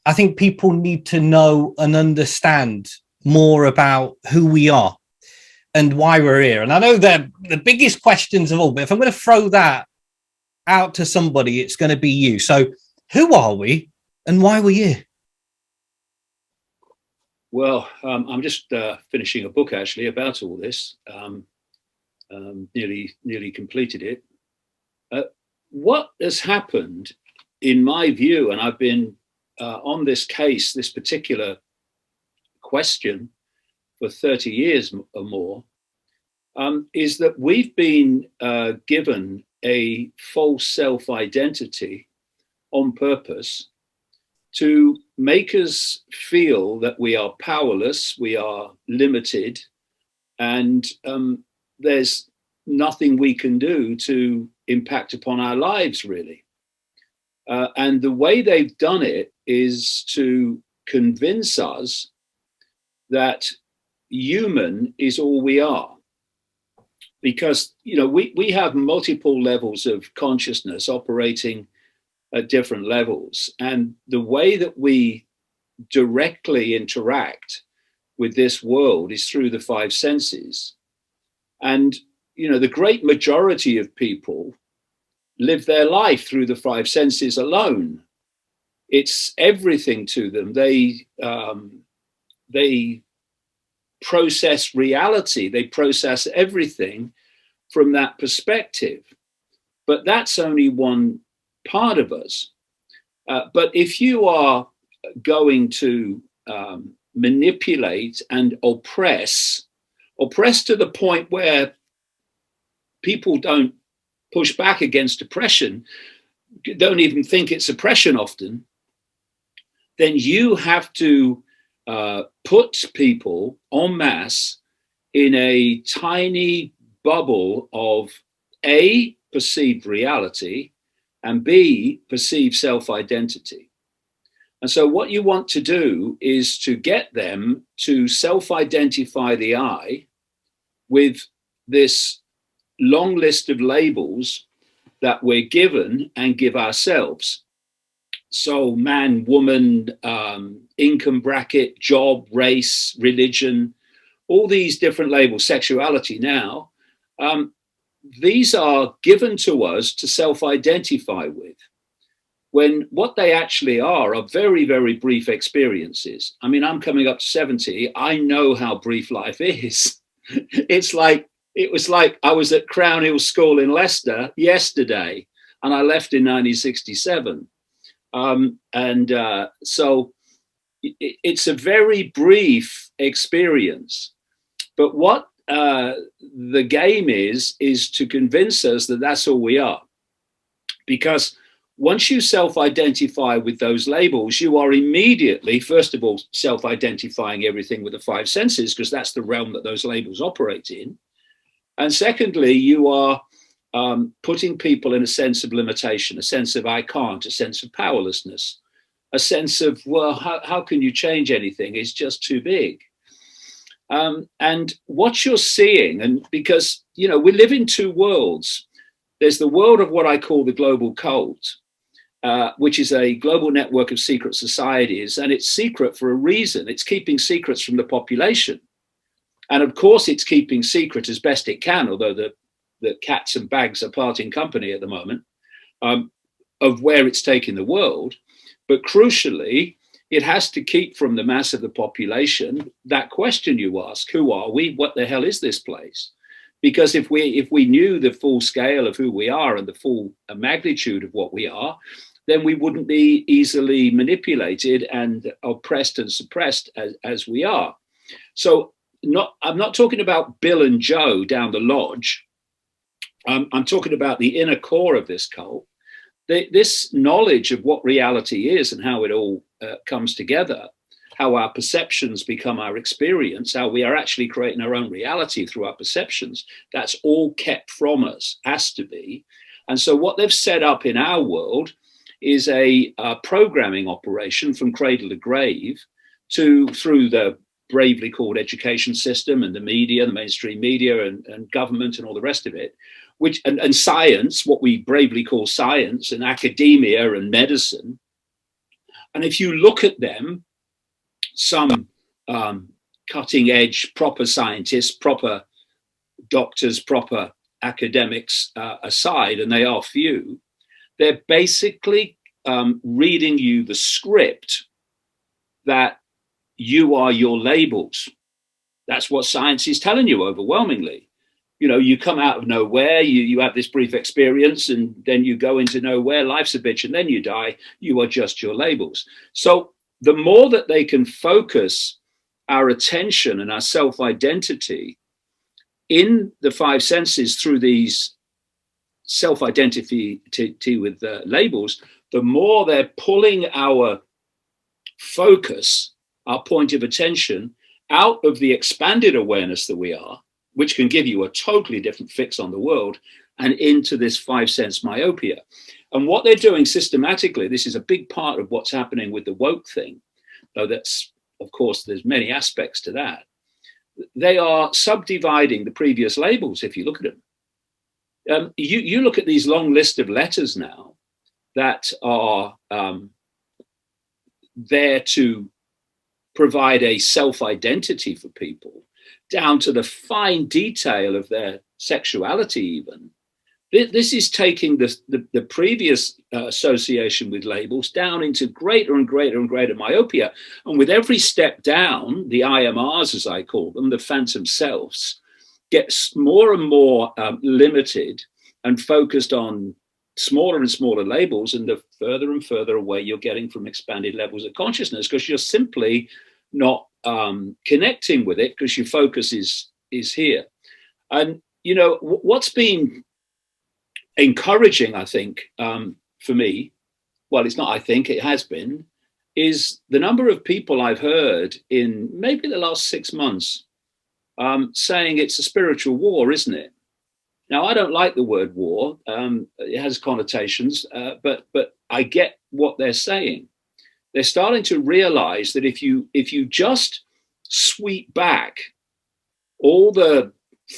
I think people need to know and understand more about who we are and why we're here. And I know they're the biggest questions of all, but if I'm going to throw that out to somebody, it's going to be you. So who are we and why are we here? Well, I'm just finishing a book actually about all this. Nearly completed it. What has happened, in my view, and I've been on this case, this particular question, for 30 years or more, is that we've been given a false self-identity on purpose to make us feel that we are powerless, we are limited, and there's nothing we can do to impact upon our lives, really. And the way they've done it is to convince us that human is all we are. Because, we have multiple levels of consciousness operating at different levels. And the way that we directly interact with this world is through the five senses. And, the great majority of people live their life through the five senses alone. It's everything to them. They process reality. They process everything from that perspective. But that's only one part of us. But if you are going to manipulate and oppress to the point where people don't push back against oppression, don't even think it's oppression often, then you have to put people en masse in a tiny bubble of A, perceived reality, and B, perceived self-identity. And so what you want to do is to get them to self-identify the I with this long list of labels that we're given and give ourselves. So man, woman, income bracket, job, race, religion, all these different labels, sexuality now, these are given to us to self-identify with, when what they actually are very, very brief experiences. I mean, I'm coming up to 70. I know how brief life is. It was like I was at Crown Hill School in Leicester yesterday, and I left in 1967. So it's a very brief experience. But what the game is to convince us that that's all we are. Because once you self-identify with those labels, you are immediately, first of all, self-identifying everything with the five senses, because that's the realm that those labels operate in. And secondly, you are putting people in a sense of limitation, a sense of I can't, a sense of powerlessness, a sense of, well, how can you change anything? It's just too big. And what you're seeing, and because, we live in two worlds. There's the world of what I call the global cult, which is a global network of secret societies. And it's secret for a reason. It's keeping secrets from the population. And of course, it's keeping secret as best it can, although the cats and bags are parting company at the moment, of where it's taking the world. But crucially, it has to keep from the mass of the population that question you ask: who are we? What the hell is this place? Because if we knew the full scale of who we are and the full magnitude of what we are, then we wouldn't be easily manipulated and oppressed and suppressed as we are. So I'm not talking about Bill and Joe down the lodge. I'm talking about the inner core of this cult. This knowledge of what reality is and how it all comes together, how our perceptions become our experience, how we are actually creating our own reality through our perceptions, that's all kept from us, has to be. And so what they've set up in our world is a programming operation from cradle to grave through the bravely called education system and the media, the mainstream media and government and all the rest of it, and science, what we bravely call science, and academia and medicine. And if you look at them, some cutting edge, proper scientists, proper doctors, proper academics aside, and they are few, they're basically reading you the script that you are your labels. That's what science is telling you overwhelmingly. You know, you come out of nowhere, you have this brief experience, and then you go into nowhere, life's a bitch, and then you die. You are just your labels. So the more that they can focus our attention and our self-identity in the five senses through these self-identity with labels, the more they're pulling our focus, our point of attention, out of the expanded awareness that we are, which can give you a totally different fix on the world, and into this five sense myopia. And what they're doing systematically, this is a big part of what's happening with the woke thing, though that's, of course, there's many aspects to that. They are subdividing the previous labels, if you look at them. You look at these long list of letters now that are there to provide a self-identity for people, down to the fine detail of their sexuality even. This is taking the previous association with labels down into greater and greater and greater myopia. And with every step down, the IMRs, as I call them, the phantom selves, gets more and more limited and focused on smaller and smaller labels, and the further and further away you're getting from expanded levels of consciousness, because you're simply not connecting with it, because your focus is here. And you know what's been encouraging, I think, for me, well, it's not I think, it has been, is the number of people I've heard in maybe the last 6 months saying it's a spiritual war, isn't it? Now, I don't like the word war. It has connotations, but I get what they're saying. They're starting to realize that if you just sweep back all the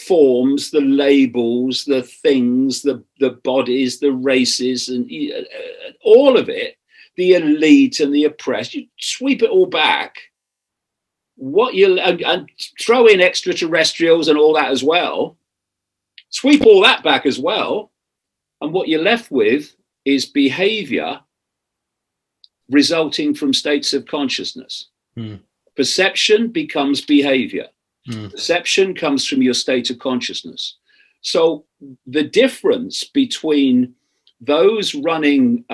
forms, the labels, the things, the bodies, the races, and all of it, the elite and the oppressed, you sweep it all back. And throw in extraterrestrials and all that as well. Sweep all that back as well, and what you're left with is behavior resulting from states of consciousness. Perception becomes behavior. Perception comes from your state of consciousness. So the difference between those running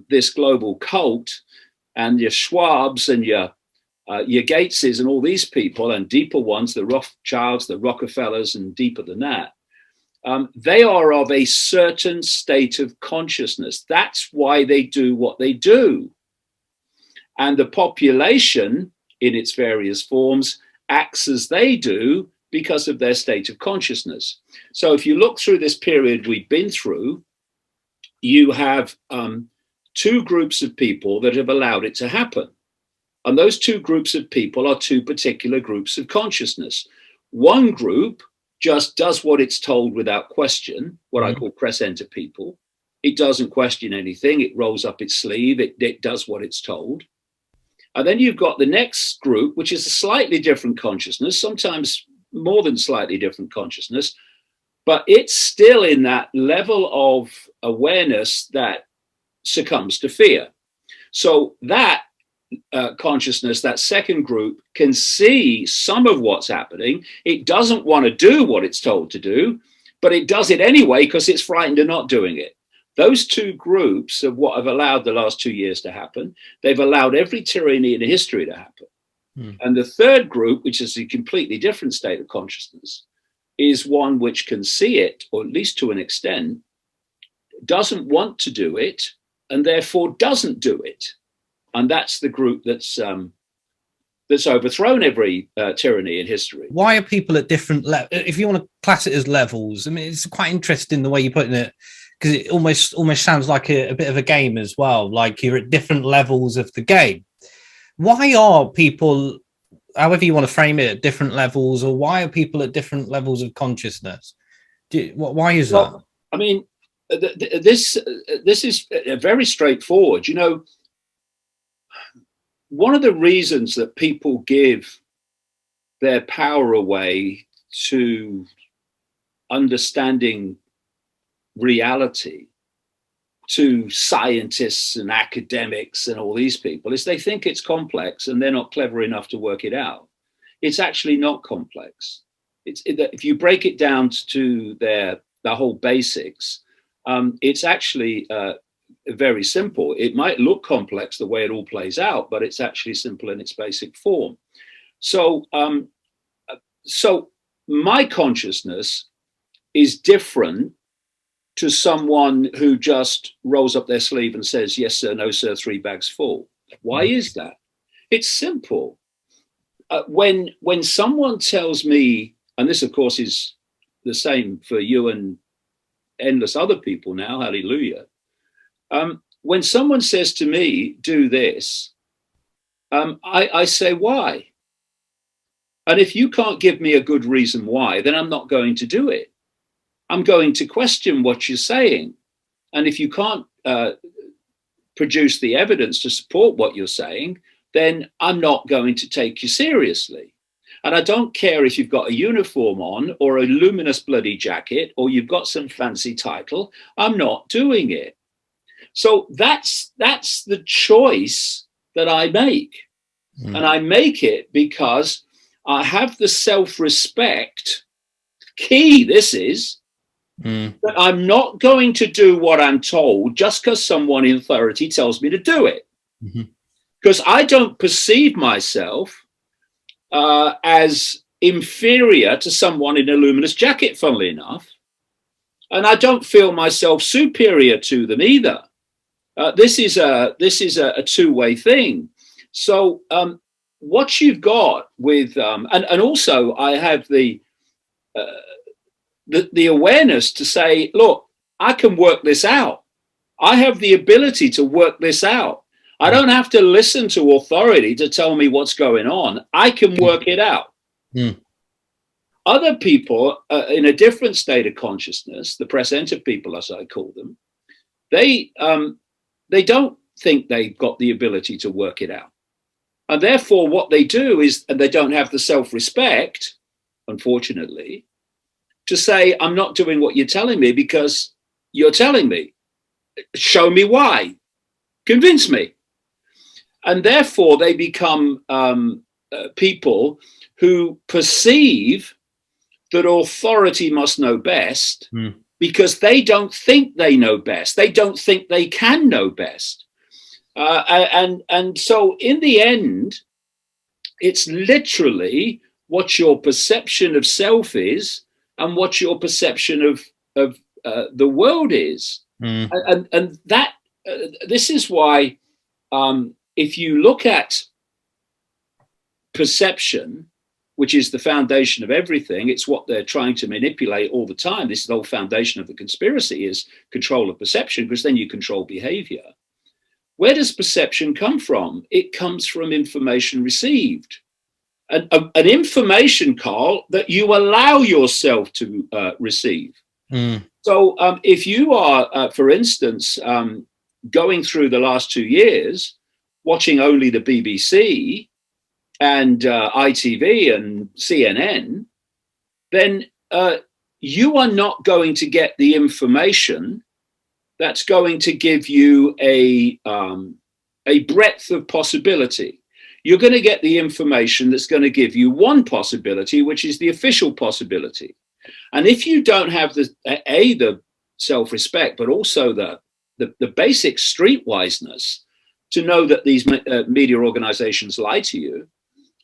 this global cult and your Schwabs and your Gateses and all these people, and deeper ones, the Rothschilds, the Rockefellers, and deeper than that, they are of a certain state of consciousness. That's why they do what they do. And the population, in its various forms, acts as they do because of their state of consciousness. So if you look through this period we've been through, you have two groups of people that have allowed it to happen. And those two groups of people are two particular groups of consciousness. One group just does what it's told without question, what I call press enter people. It doesn't question anything. It rolls up its sleeve. It does what it's told. And then you've got the next group, which is a slightly different consciousness, sometimes more than slightly different consciousness, but it's still in that level of awareness that succumbs to fear. So that consciousness, that second group, can see some of what's happening. It doesn't want to do what it's told to do, but it does it anyway because it's frightened of not doing it. Those two groups are what have allowed the last 2 years to happen. They've allowed every tyranny in history to happen. And the third group, which is a completely different state of consciousness, is one which can see it, or at least to an extent, doesn't want to do it, and therefore doesn't do it. And that's the group that's overthrown every tyranny in history. Why are people at different levels? If you want to class it as levels, I mean, it's quite interesting the way you're putting it, because it almost sounds like a bit of a game as well. Like you're at different levels of the game. Why are people, however you want to frame it, at different levels, or why are people at different levels of consciousness? Why is that? I mean, this is very straightforward. You know, one of the reasons that people give their power away to understanding reality to scientists and academics and all these people is they think it's complex and they're not clever enough to work it out. It's actually not complex. If you break it down to the whole basics, it's actually very simple. It might look complex the way it all plays out, but it's actually simple in its basic form. So, so my consciousness is different to someone who just rolls up their sleeve and says, yes, sir, no, sir, 3 bags full. Why is that? It's simple. When someone tells me, and this, of course, is the same for you and endless other people now, hallelujah. When someone says to me, do this, I say, why? And if you can't give me a good reason why, then I'm not going to do it. I'm going to question what you're saying. And if you can't produce the evidence to support what you're saying, then I'm not going to take you seriously. And I don't care if you've got a uniform on or a luminous bloody jacket or you've got some fancy title. I'm not doing it. So that's the choice that I make. And I make it because I have the self-respect, key this is, that I'm not going to do what I'm told just because someone in authority tells me to do it. Because I don't perceive myself as inferior to someone in a luminous jacket, funnily enough. And I don't feel myself superior to them either. This is a two-way thing. So what you've got with, and also I have the awareness to say, look, I can work this out. I have the ability to work this out. I don't have to listen to authority to tell me what's going on. I can work it out. Other people in a different state of consciousness, the presenter people, as I call them, they don't think they've got the ability to work it out. And therefore what they do is, and they don't have the self-respect, unfortunately, to say, I'm not doing what you're telling me because you're telling me. Show me why. Convince me. And therefore they become people who perceive that authority must know best because they don't think they know best. They don't think they can know best. And so in the end, it's literally what your perception of self is and what your perception of the world is. And that this is why if you look at perception, which is the foundation of everything, it's what they're trying to manipulate all the time. This is the whole foundation of the conspiracy, is control of perception, because then you control behavior. Where does perception come from? It comes from information received. An information, Carl, that you allow yourself to receive. So if you are, for instance, going through the last 2 years, watching only the BBC and ITV and CNN, then you are not going to get the information that's going to give you a breadth of possibility. You're going to get the information that's going to give you one possibility, which is the official possibility. And if you don't have the self-respect, but also the basic streetwiseness to know that these media organizations lie to you,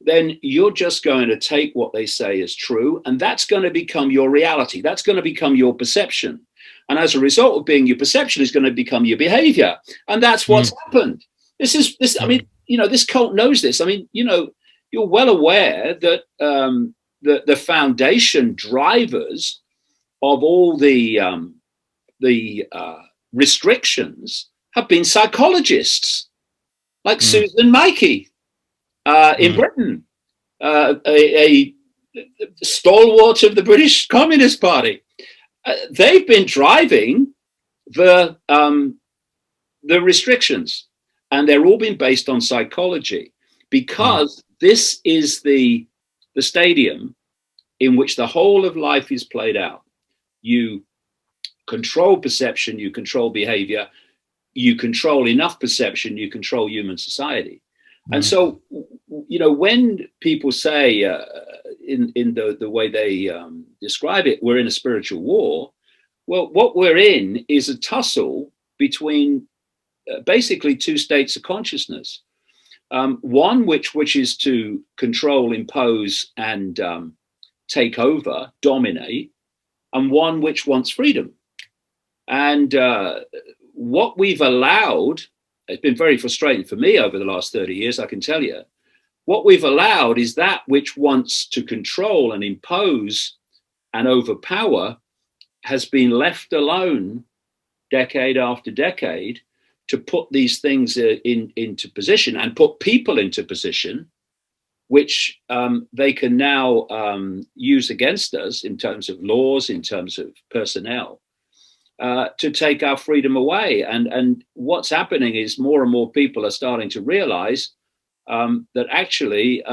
then you're just going to take what they say as true, and that's going to become your reality. That's going to become your perception. And as a result of being your perception is going to become your behavior. And that's what's happened. I mean, you know, this cult knows this. I mean, you know, you're well aware that the foundation drivers of all the restrictions have been psychologists like Susan Icke in Britain, a stalwart of the British Communist Party. They've been driving the restrictions. and they're all been based on psychology, because this is the stadium in which the whole of life is played out. You control perception, you control behavior, you control enough perception, you control human society. And so, you know, when people say in the way they describe it, we're in a spiritual war. Well, what we're in is a tussle between basically two states of consciousness. One which is to control, impose, and take over, dominate, and one which wants freedom. And what we've allowed, it's been very frustrating for me over the last 30 years, I can tell you. What we've allowed is that which wants to control and impose and overpower has been left alone decade after decade to put these things into position and put people into position, which they can now use against us in terms of laws, in terms of personnel, to take our freedom away. And what's happening is more and more people are starting to realize that actually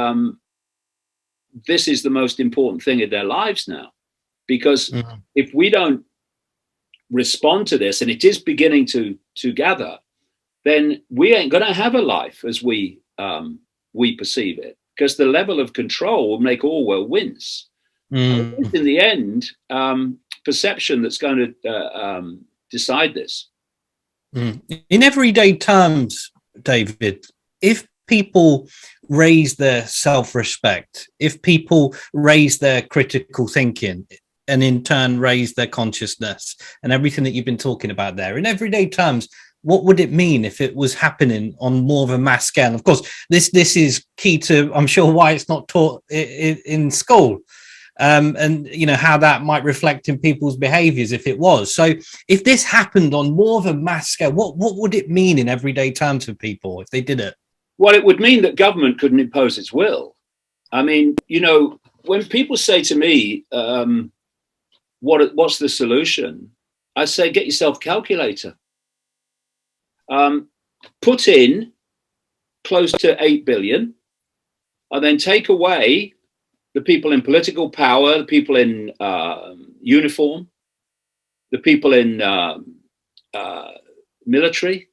this is the most important thing in their lives now. Because if we don't respond to this, and it is beginning to gather, then we ain't going to have a life as we perceive it, because the level of control will make Orwell wince. In the end, perception that's going to decide this. In everyday terms, David, if people raise their self-respect, if people raise their critical thinking, and in turn raise their consciousness and everything that you've been talking about there, in everyday terms, what would it mean if it was happening on more of a mass scale? Of course, this is key to, I'm sure, why it's not taught in school, and you know how that might reflect in people's behaviors if it was. So if this happened on more of a mass scale, what would it mean in everyday terms for people if they did it? Well, it would mean that government couldn't impose its will. I mean, you know, when people say to me, what's the solution? I say, get yourself a calculator. Put in close to 8 billion, and then take away the people in political power, the people in uniform, the people in military.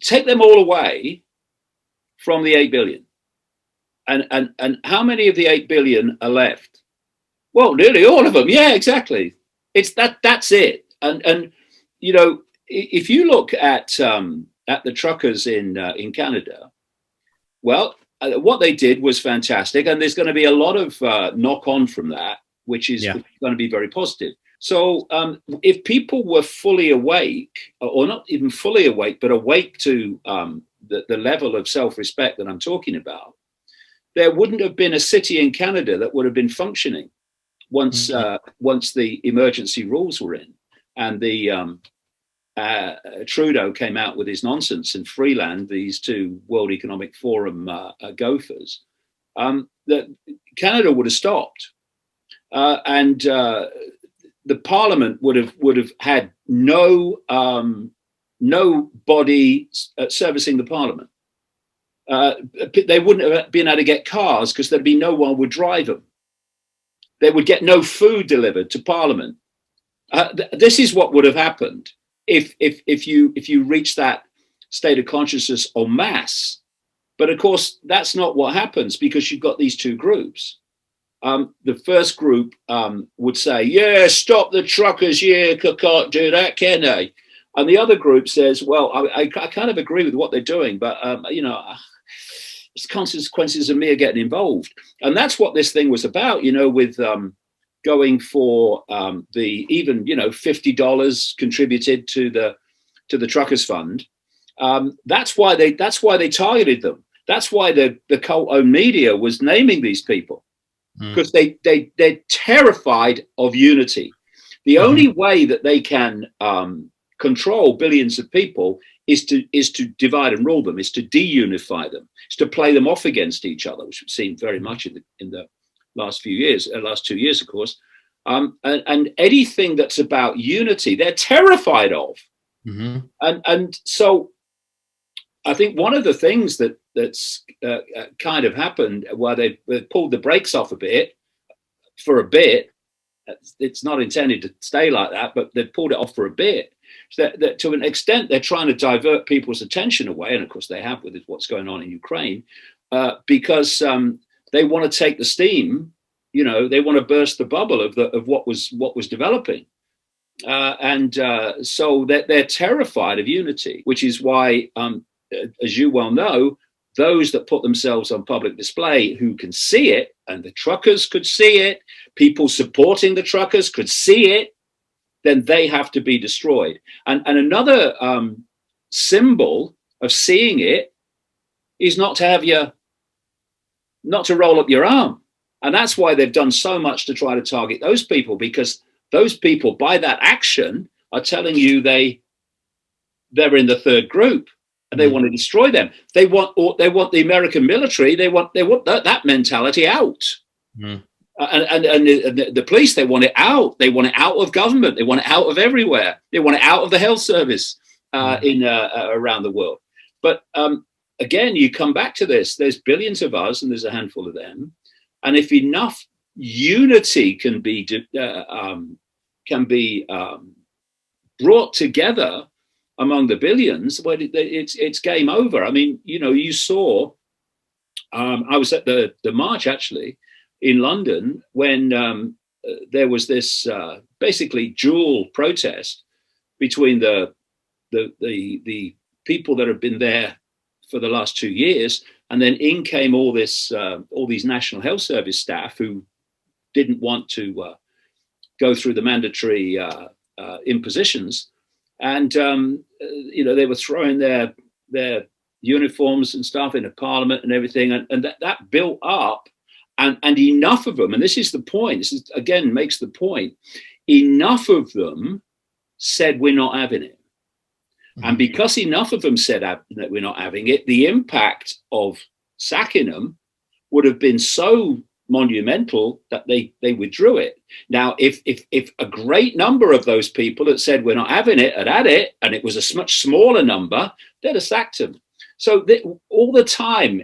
Take them all away from the 8 billion. And how many of the 8 billion are left? Well, nearly all of them. Yeah, exactly. It's that's it. And you know, if you look at the truckers in Canada, well, what they did was fantastic, and there's going to be a lot of knock on from that, which is going to be very positive. So if people were fully awake, or not even fully awake, but awake to the level of self-respect that I'm talking about, there wouldn't have been a city in Canada that would have been functioning once the emergency rules were in, and the Trudeau came out with his nonsense and Freeland, these two World Economic Forum gophers, that Canada would have stopped, and the Parliament would have had no body servicing the Parliament. They wouldn't have been able to get cars because there'd be no one would drive them. They would get no food delivered to Parliament. This is what would have happened if you reach that state of consciousness en masse. But of course, that's not what happens, because you've got these two groups. The first group would say, yeah, stop the truckers, yeah, can't do that, can they? And the other group says, well, I kind of agree with what they're doing, but, you know, it's consequences of me getting involved. And that's what this thing was about, you know, with going for the even, you know, $50 contributed to the truckers fund. That's why they targeted them. That's why the cult-owned media was naming these people, because they're terrified of unity. The only way that they can control billions of people is to divide and rule them, is to deunify them, is to play them off against each other, which we've seen very much in the last 2 years, of course. And anything that's about unity, they're terrified of. And so I think one of the things that's kind of happened where they pulled the brakes off a bit for a bit. It's not intended to stay like that, but they've pulled it off for a bit. So that to an extent, they're trying to divert people's attention away, and of course they have with what's going on in Ukraine, because they want to take the steam. You know, they want to burst the bubble of what was developing, and so they're terrified of unity, which is why, as you well know, those that put themselves on public display who can see it, and the truckers could see it, people supporting the truckers could see it, then they have to be destroyed. And another symbol of seeing it is not to roll up your arm. And that's why they've done so much to try to target those people, because those people, by that action, are telling you they're in the third group. And they want to destroy them. They want the American military. They want that mentality out. And the police, they want it out. They want it out of government. They want it out of everywhere. They want it out of the health service around the world. But again, you come back to this. There's billions of us, and there's a handful of them. And if enough unity can be brought together among the billions, well, it's game over. I mean, you know, you saw, I was at the march actually in London when there was this basically dual protest between the people that have been there for the last 2 years, and then in came all these National Health Service staff who didn't want to go through the mandatory impositions. And, you know, they were throwing their uniforms and stuff into Parliament and everything. And that built up, and enough of them, and this is the point, this is, again, makes the point, enough of them said, we're not having it. Mm-hmm. And because enough of them said that we're not having it, the impact of sacking them would have been so monumental that they withdrew it. Now, if a great number of those people that said we're not having it had had it, and it was a much smaller number, they'd have sacked them. So all the time,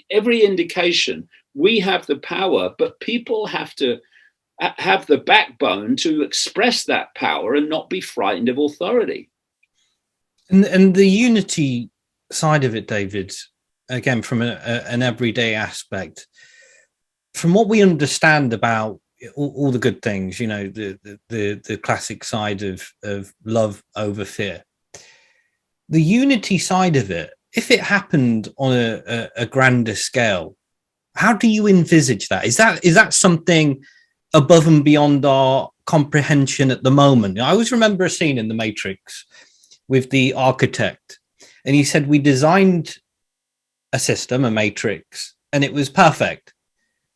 every indication, we have the power, but people have to have the backbone to express that power and not be frightened of authority. And the unity side of it, David, again, from an everyday aspect, from what we understand about all the good things, you know, the classic side of love over fear, the unity side of it, if it happened on a grander scale, how do you envisage that? Is that something above and beyond our comprehension at the moment? I always remember a scene in The Matrix with the architect, and he said, we designed a system, a matrix, and it was perfect,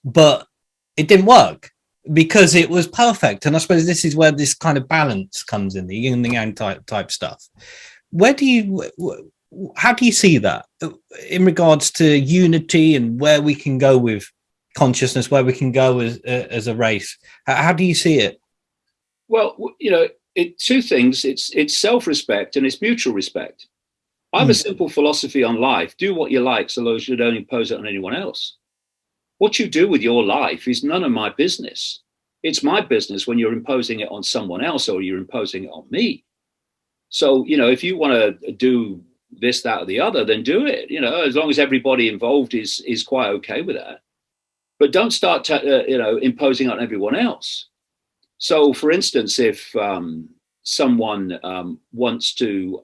but it didn't work because it was perfect. And I suppose this is where this kind of balance comes in, the yin and yang type stuff. How do you see that in regards to unity and where we can go with consciousness, where we can go as a race? How do you see it? Well, you know, two things. It's self-respect and it's mutual respect. I have a simple philosophy on life. Do what you like so long as you don't impose it on anyone else. What you do with your life is none of my business. It's my business when you're imposing it on someone else or you're imposing it on me. So, you know, if you want to do this, that, or the other, then do it, you know, as long as everybody involved is quite okay with that. But don't start, imposing on everyone else. So, for instance, if someone wants to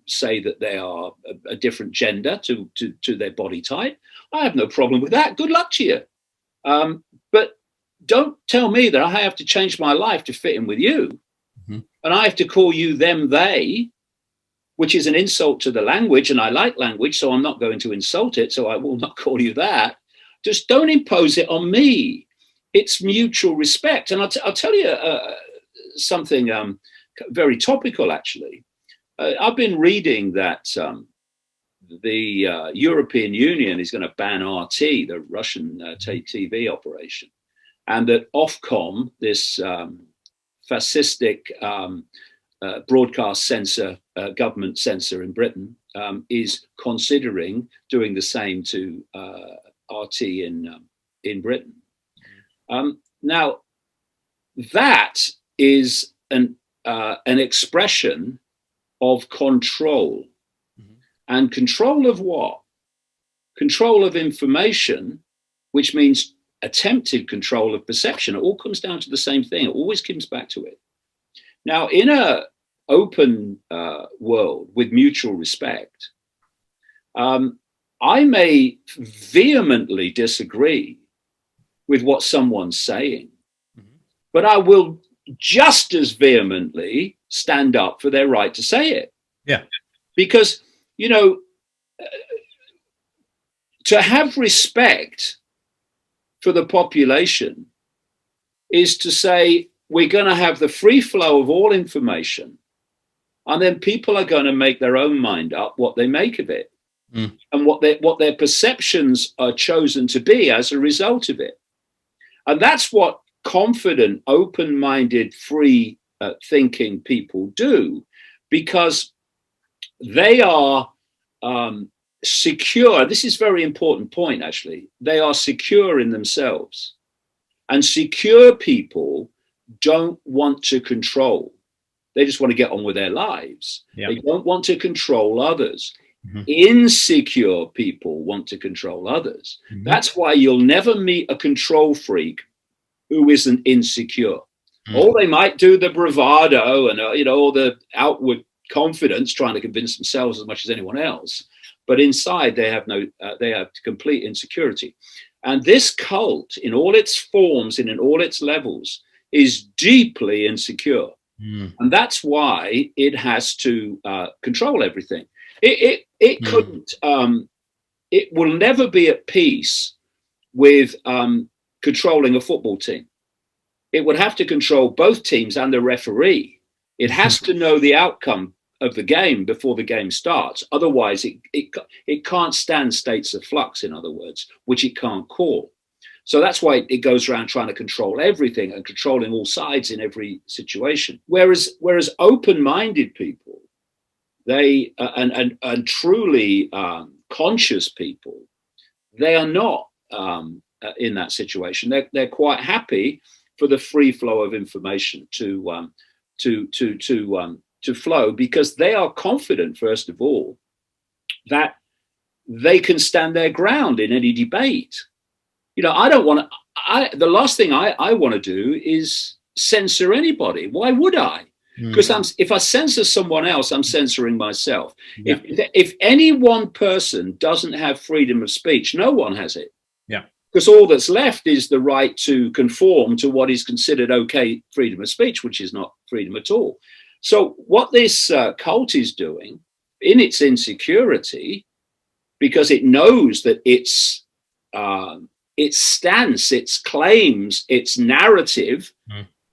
say that they are a different gender to their body type, I have no problem with that. Good luck to you. But don't tell me that I have to change my life to fit in with you. Mm-hmm. And I have to call you them, they, which is an insult to the language. And I like language, so I'm not going to insult it. So I will not call you that. Just don't impose it on me. It's mutual respect. And I'll tell you something very topical, actually. I've been reading that the European Union is going to ban RT, the Russian TV operation, and that Ofcom, this fascistic broadcast censor government censor in Britain is considering doing the same to RT in Britain. Now, that is an expression of control. Mm-hmm. And control of what? Control of information, which means attempted control of perception. It all comes down to the same thing. It always comes back to it. Now, in an open world with mutual respect, I may vehemently disagree with what someone's saying, mm-hmm. but I will just as vehemently stand up for their right to say it. Yeah. Because, you know, to have respect for the population is to say we're going to have the free flow of all information, and then people are going to make their own mind up what they make of it, and what their perceptions are chosen to be as a result of it. And that's what confident, open-minded, free thinking people do, because they are secure. This is a very important point, actually. They are secure in themselves. And secure people don't want to control. They just want to get on with their lives. Yeah. They don't want to control others. Mm-hmm. Insecure people want to control others. Mm-hmm. That's why you'll never meet a control freak who isn't insecure. Mm-hmm. Or they might do the bravado and all the outward confidence, trying to convince themselves as much as anyone else. But inside, they have complete insecurity. And this cult, in all its forms and in all its levels, is deeply insecure. Mm. And that's why it has to control everything. It couldn't. It will never be at peace with controlling a football team. It would have to control both teams and the referee. It has to know the outcome of the game before the game starts. Otherwise, it can't stand states of flux, in other words, which it can't call. So that's why it goes around trying to control everything and controlling all sides in every situation. Whereas open-minded people, they and truly conscious people, they are not in that situation. They're quite happy for the free flow of information to flow, because they are confident, first of all, that they can stand their ground in any debate. I don't want to. The last thing I want to do is censor anybody. Why would I? Because if I censor someone else, I'm censoring myself. Yeah. If any one person doesn't have freedom of speech, no one has it. Yeah. Because all that's left is the right to conform to what is considered okay freedom of speech, which is not freedom at all. So what this cult is doing in its insecurity, because it knows that its stance, its claims, its narrative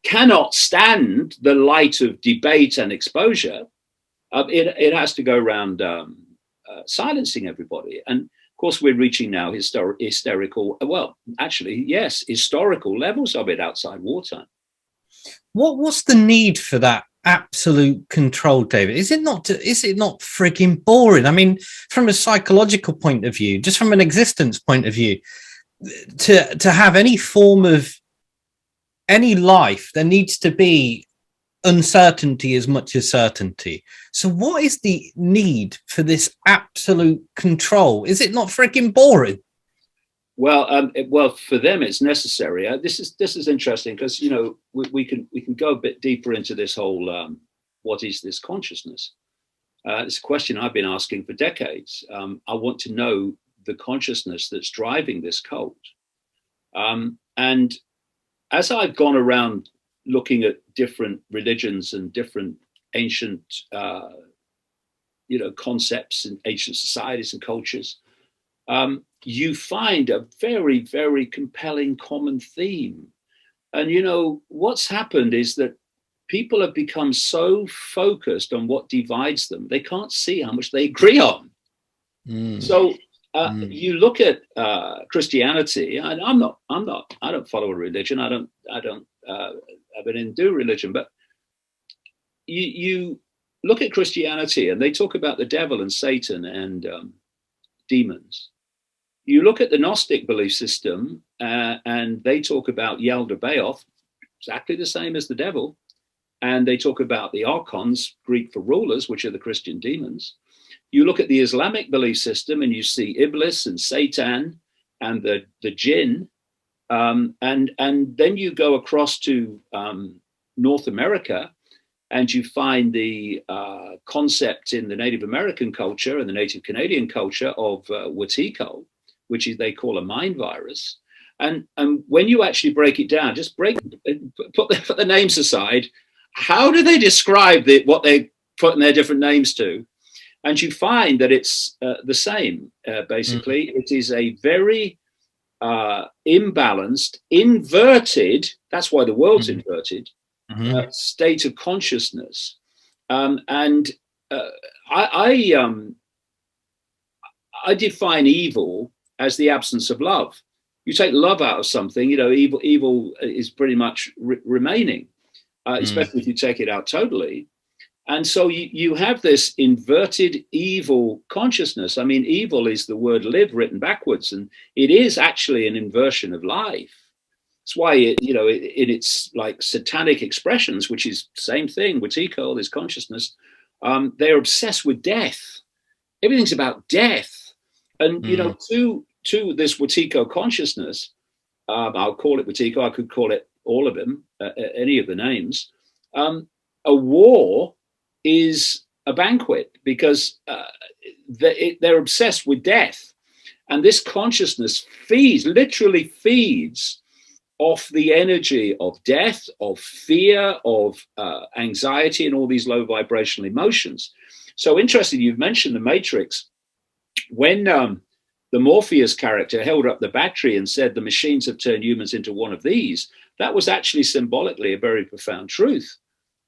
cannot stand the light of debate and exposure, it has to go around silencing everybody. And of course, we're reaching now historical levels of it outside wartime. What's the need for that absolute control, David? Is it not frigging boring? I mean, from a psychological point of view, just from an existence point of view, to have any form of any life, there needs to be uncertainty as much as certainty. So what is the need for this absolute control? Is it not freaking boring? Well, for them it's necessary. This is interesting because we can go a bit deeper into this whole what is this consciousness? It's a question I've been asking for decades. I want to know the consciousness that's driving this cult. And as I've gone around looking at different religions and different ancient concepts in ancient societies and cultures, you find a very, very compelling common theme. And what's happened is that people have become so focused on what divides them, they can't see how much they agree on. So you look at Christianity, and I don't follow a religion. I don't have an Hindu religion, but you look at Christianity, and they talk about the devil and Satan and demons. You look at the Gnostic belief system, and they talk about Yaldabaoth, exactly the same as the devil. And they talk about the archons, Greek for rulers, which are the Christian demons. You look at the Islamic belief system, and you see Iblis and Satan and the jinn. And then you go across to North America, and you find the concept in the Native American culture and the Native Canadian culture of Wetiko, which is they call a mind virus. And when you actually break it down, just put the names aside, how do they describe what they're putting their different names to? And you find that it's the same, basically. Mm-hmm. It is a very imbalanced, inverted, that's why the world's mm-hmm. inverted, mm-hmm. State of consciousness. I define evil as the absence of love. You take love out of something, evil is pretty much remaining, especially if you take it out totally. And so you have this inverted evil consciousness. I mean, evil is the word live written backwards, and it is actually an inversion of life. That's why, in its like satanic expressions, which is the same thing, Wetiko, this consciousness, they're obsessed with death. Everything's about death. And, to this Wetiko consciousness, I'll call it Wetiko, I could call it all of them, any of the names, a war is a banquet, because they're obsessed with death. And this consciousness literally feeds off the energy of death, of fear, of anxiety, and all these low vibrational emotions. So interesting, you've mentioned the Matrix. When the Morpheus character held up the battery and said the machines have turned humans into one of these, that was actually symbolically a very profound truth.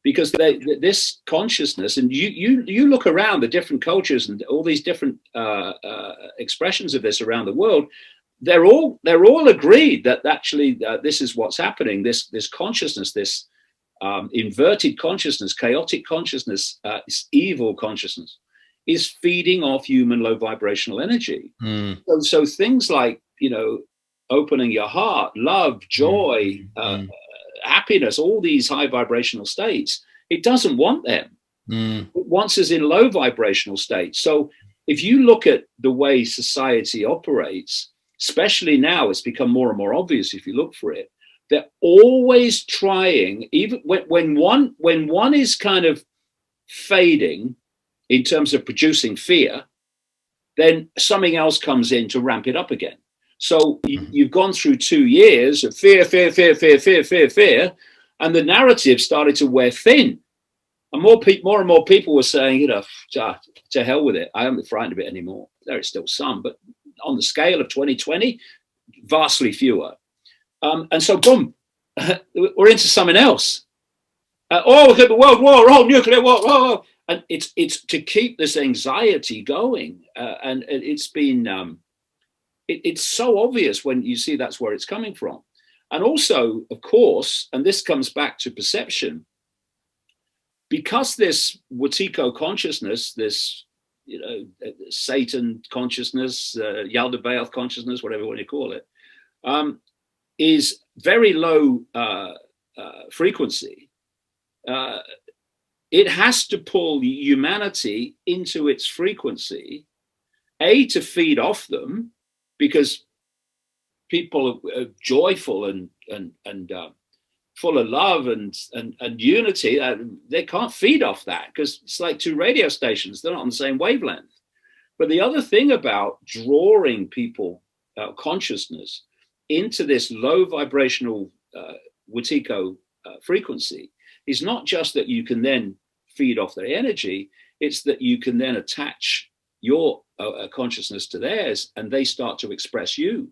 Because this consciousness, and you look around the different cultures and all these different expressions of this around the world, they're all agreed that actually this is what's happening. This consciousness, this inverted consciousness, chaotic consciousness, this evil consciousness, is feeding off human low vibrational energy. So things like opening your heart, love, joy. Happiness, all these high vibrational states, it doesn't want them. It wants us in low vibrational states. So if you look at the way society operates, especially now, it's become more and more obvious if you look for it, they're always trying, even when one is kind of fading in terms of producing fear, then something else comes in to ramp it up again. So you've gone through 2 years of fear, and the narrative started to wear thin. And more and more people were saying, to hell with it. I am not frightened of it anymore. There is still some, but on the scale of 2020, vastly fewer. And so, boom, we're into something else. We're going to world war, nuclear war. And it's to keep this anxiety going. And it's been... It's so obvious when you see that's where it's coming from. And also, of course, and this comes back to perception, because this Wetiko consciousness, this Satan consciousness, Yaldabaoth consciousness, whatever you want to call it, is very low frequency. It has to pull humanity into its frequency, to feed off them, because people are joyful and full of love and unity. They can't feed off that, because it's like two radio stations. They're not on the same wavelength. But the other thing about drawing people, consciousness, into this low vibrational Wetiko frequency is not just that you can then feed off their energy, it's that you can then attach your consciousness to theirs, and they start to express you.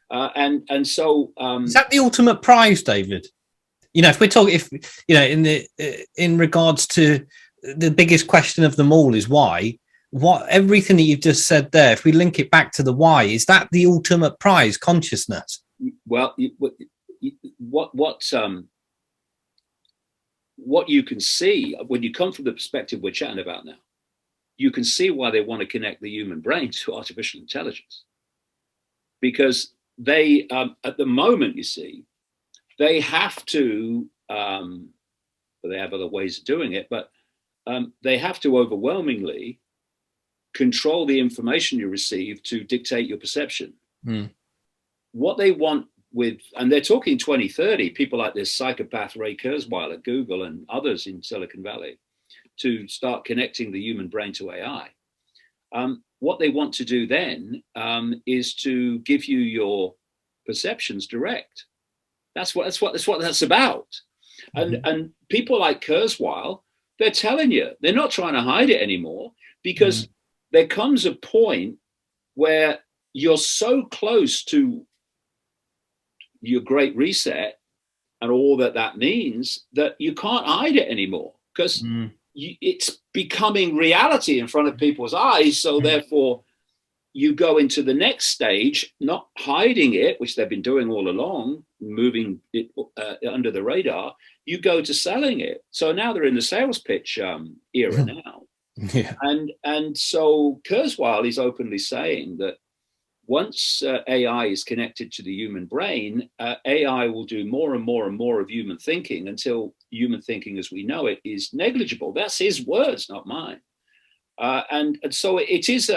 And so is that the ultimate prize, David? If we're talking, in regards to the biggest question of them all is why. What everything that you've just said there, if we link it back to the why, is that the ultimate prize, consciousness? Well, what you can see when you come from the perspective we're chatting about now, you can see why they want to connect the human brain to artificial intelligence, because they, at the moment, you see, they have to, they have other ways of doing it, but they have to overwhelmingly control the information you receive to dictate your perception. What they want and they're talking 2030, people like this psychopath Ray Kurzweil at Google and others in Silicon Valley, to start connecting the human brain to AI. What they want to do then is to give you your perceptions direct. That's what that's about. And people like Kurzweil, they're telling you, they're not trying to hide it anymore, because there comes a point where you're so close to your great reset and all that means, that you can't hide it anymore, because it's becoming reality in front of people's eyes. So therefore, you go into the next stage, not hiding it, which they've been doing all along, moving it under the radar. You go to selling it. So now they're in the sales pitch era now. Yeah. And so Kurzweil is openly saying that once AI is connected to the human brain, AI will do more and more and more of human thinking, until human thinking as we know it is negligible. That's his words, not mine. And so it is,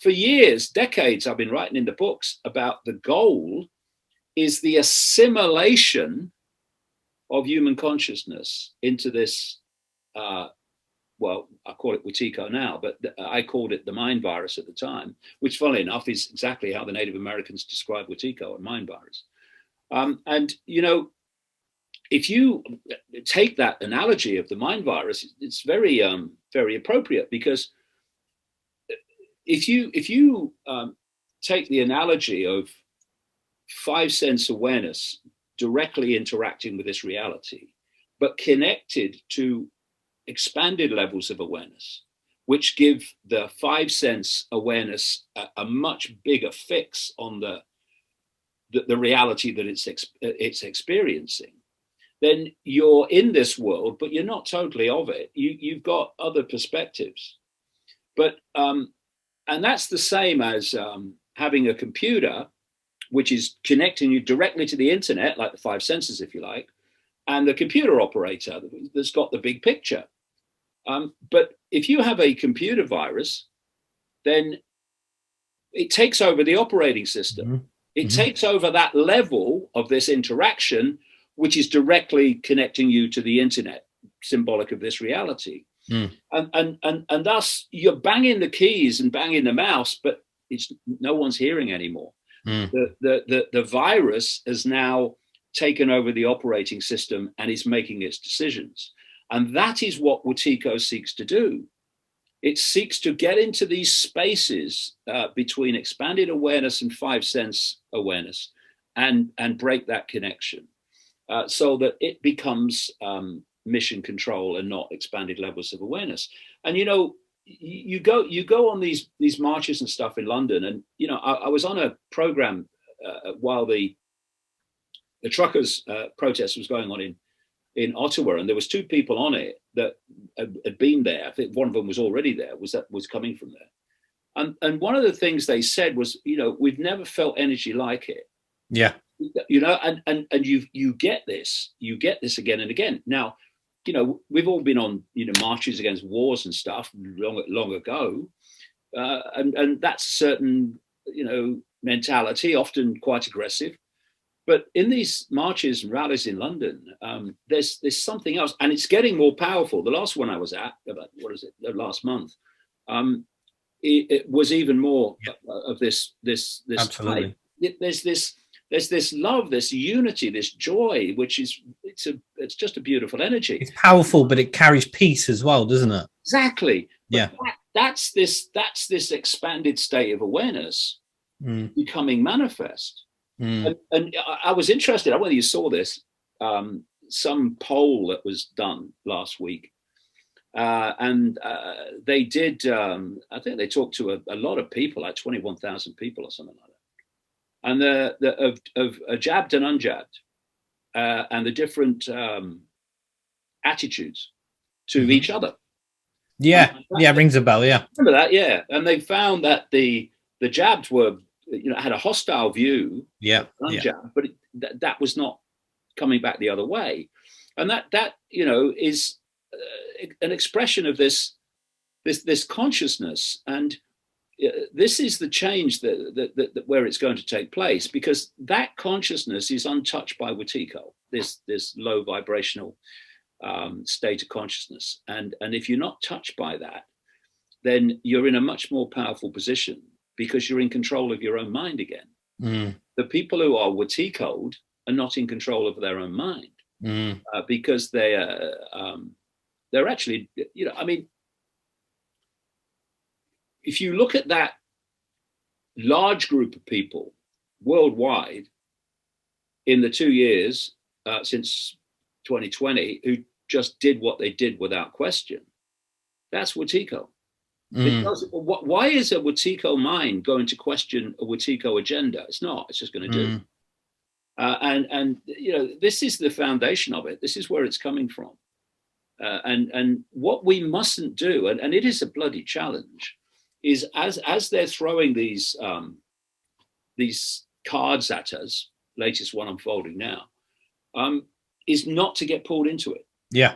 for years, decades, I've been writing in the books about the goal is the assimilation of human consciousness into this, well, I call it Wetiko now, but I called it the mind virus at the time, which, funnily enough, is exactly how the Native Americans describe Wetiko, a mind virus. And, you know, if you take that analogy of the mind virus, it's very, very appropriate, because if you take the analogy of 5 sense awareness directly interacting with this reality, but connected to expanded levels of awareness, which give the 5 sense awareness a much bigger fix on the reality that it's experiencing, then you're in this world, but you're not totally of it. You've got other perspectives. But and that's the same as having a computer, which is connecting you directly to the internet, like the 5 senses, if you like, and the computer operator that's got the big picture. But if you have a computer virus, then it takes over the operating system. It takes over that level of this interaction, which is directly connecting you to the internet, symbolic of this reality. And thus you're banging the keys and banging the mouse, but no one's hearing anymore. The virus has now taken over the operating system and is making its decisions. And that is what Wetiko seeks to do. It seeks to get into these spaces between expanded awareness and 5 sense awareness, and break that connection, so that it becomes mission control and not expanded levels of awareness. And you know, you go on these marches and stuff in London, and you know, I was on a program while the truckers protest was going on in Ottawa, and there was 2 people on it that had been there. I think one of them was already there, was coming from there. And one of the things they said was, you know, we've never felt energy like it. Yeah. You know, and you get this again and again. Now, you know, we've all been on, you know, marches against wars and stuff long ago. And that's a certain, you know, mentality, often quite aggressive. But in these marches and rallies in London, there's something else, and it's getting more powerful. The last one I was at, about, last month, it was even more of this Absolutely. type. There's this love, this unity, this joy, which is it's just a beautiful energy. It's powerful, but it carries peace as well, doesn't it? Exactly. Yeah. But that's this expanded state of awareness becoming manifest. And I was interested. I don't know whether you saw this, some poll that was done last week, and they did. I think they talked to a lot of people, like 21,000 people or something like that, and of jabbed and unjabbed, and the different attitudes to each other. Yeah, rings a bell. Yeah, remember that. Yeah, and they found that the jabs were, had a hostile view. Yeah, unjabbed, but that was not coming back the other way, and that is an expression of this consciousness, and this is the change that where it's going to take place, because that consciousness is untouched by Wetiko, this low vibrational state of consciousness, and if you're not touched by that, then you're in a much more powerful position, because you're in control of your own mind again. The people who are Wetiko'd are not in control of their own mind, because they're actually, if you look at that large group of people worldwide in the 2 years since 2020 who just did what they did without question, that's Wetiko. Because why is a Wetiko mind going to question a Wetiko agenda? It's not. It's just going to do. And this is the foundation of it. This is where it's coming from. And what we mustn't do, and it is a bloody challenge, is as they're throwing these cards at us, latest one unfolding now, is not to get pulled into it. Yeah.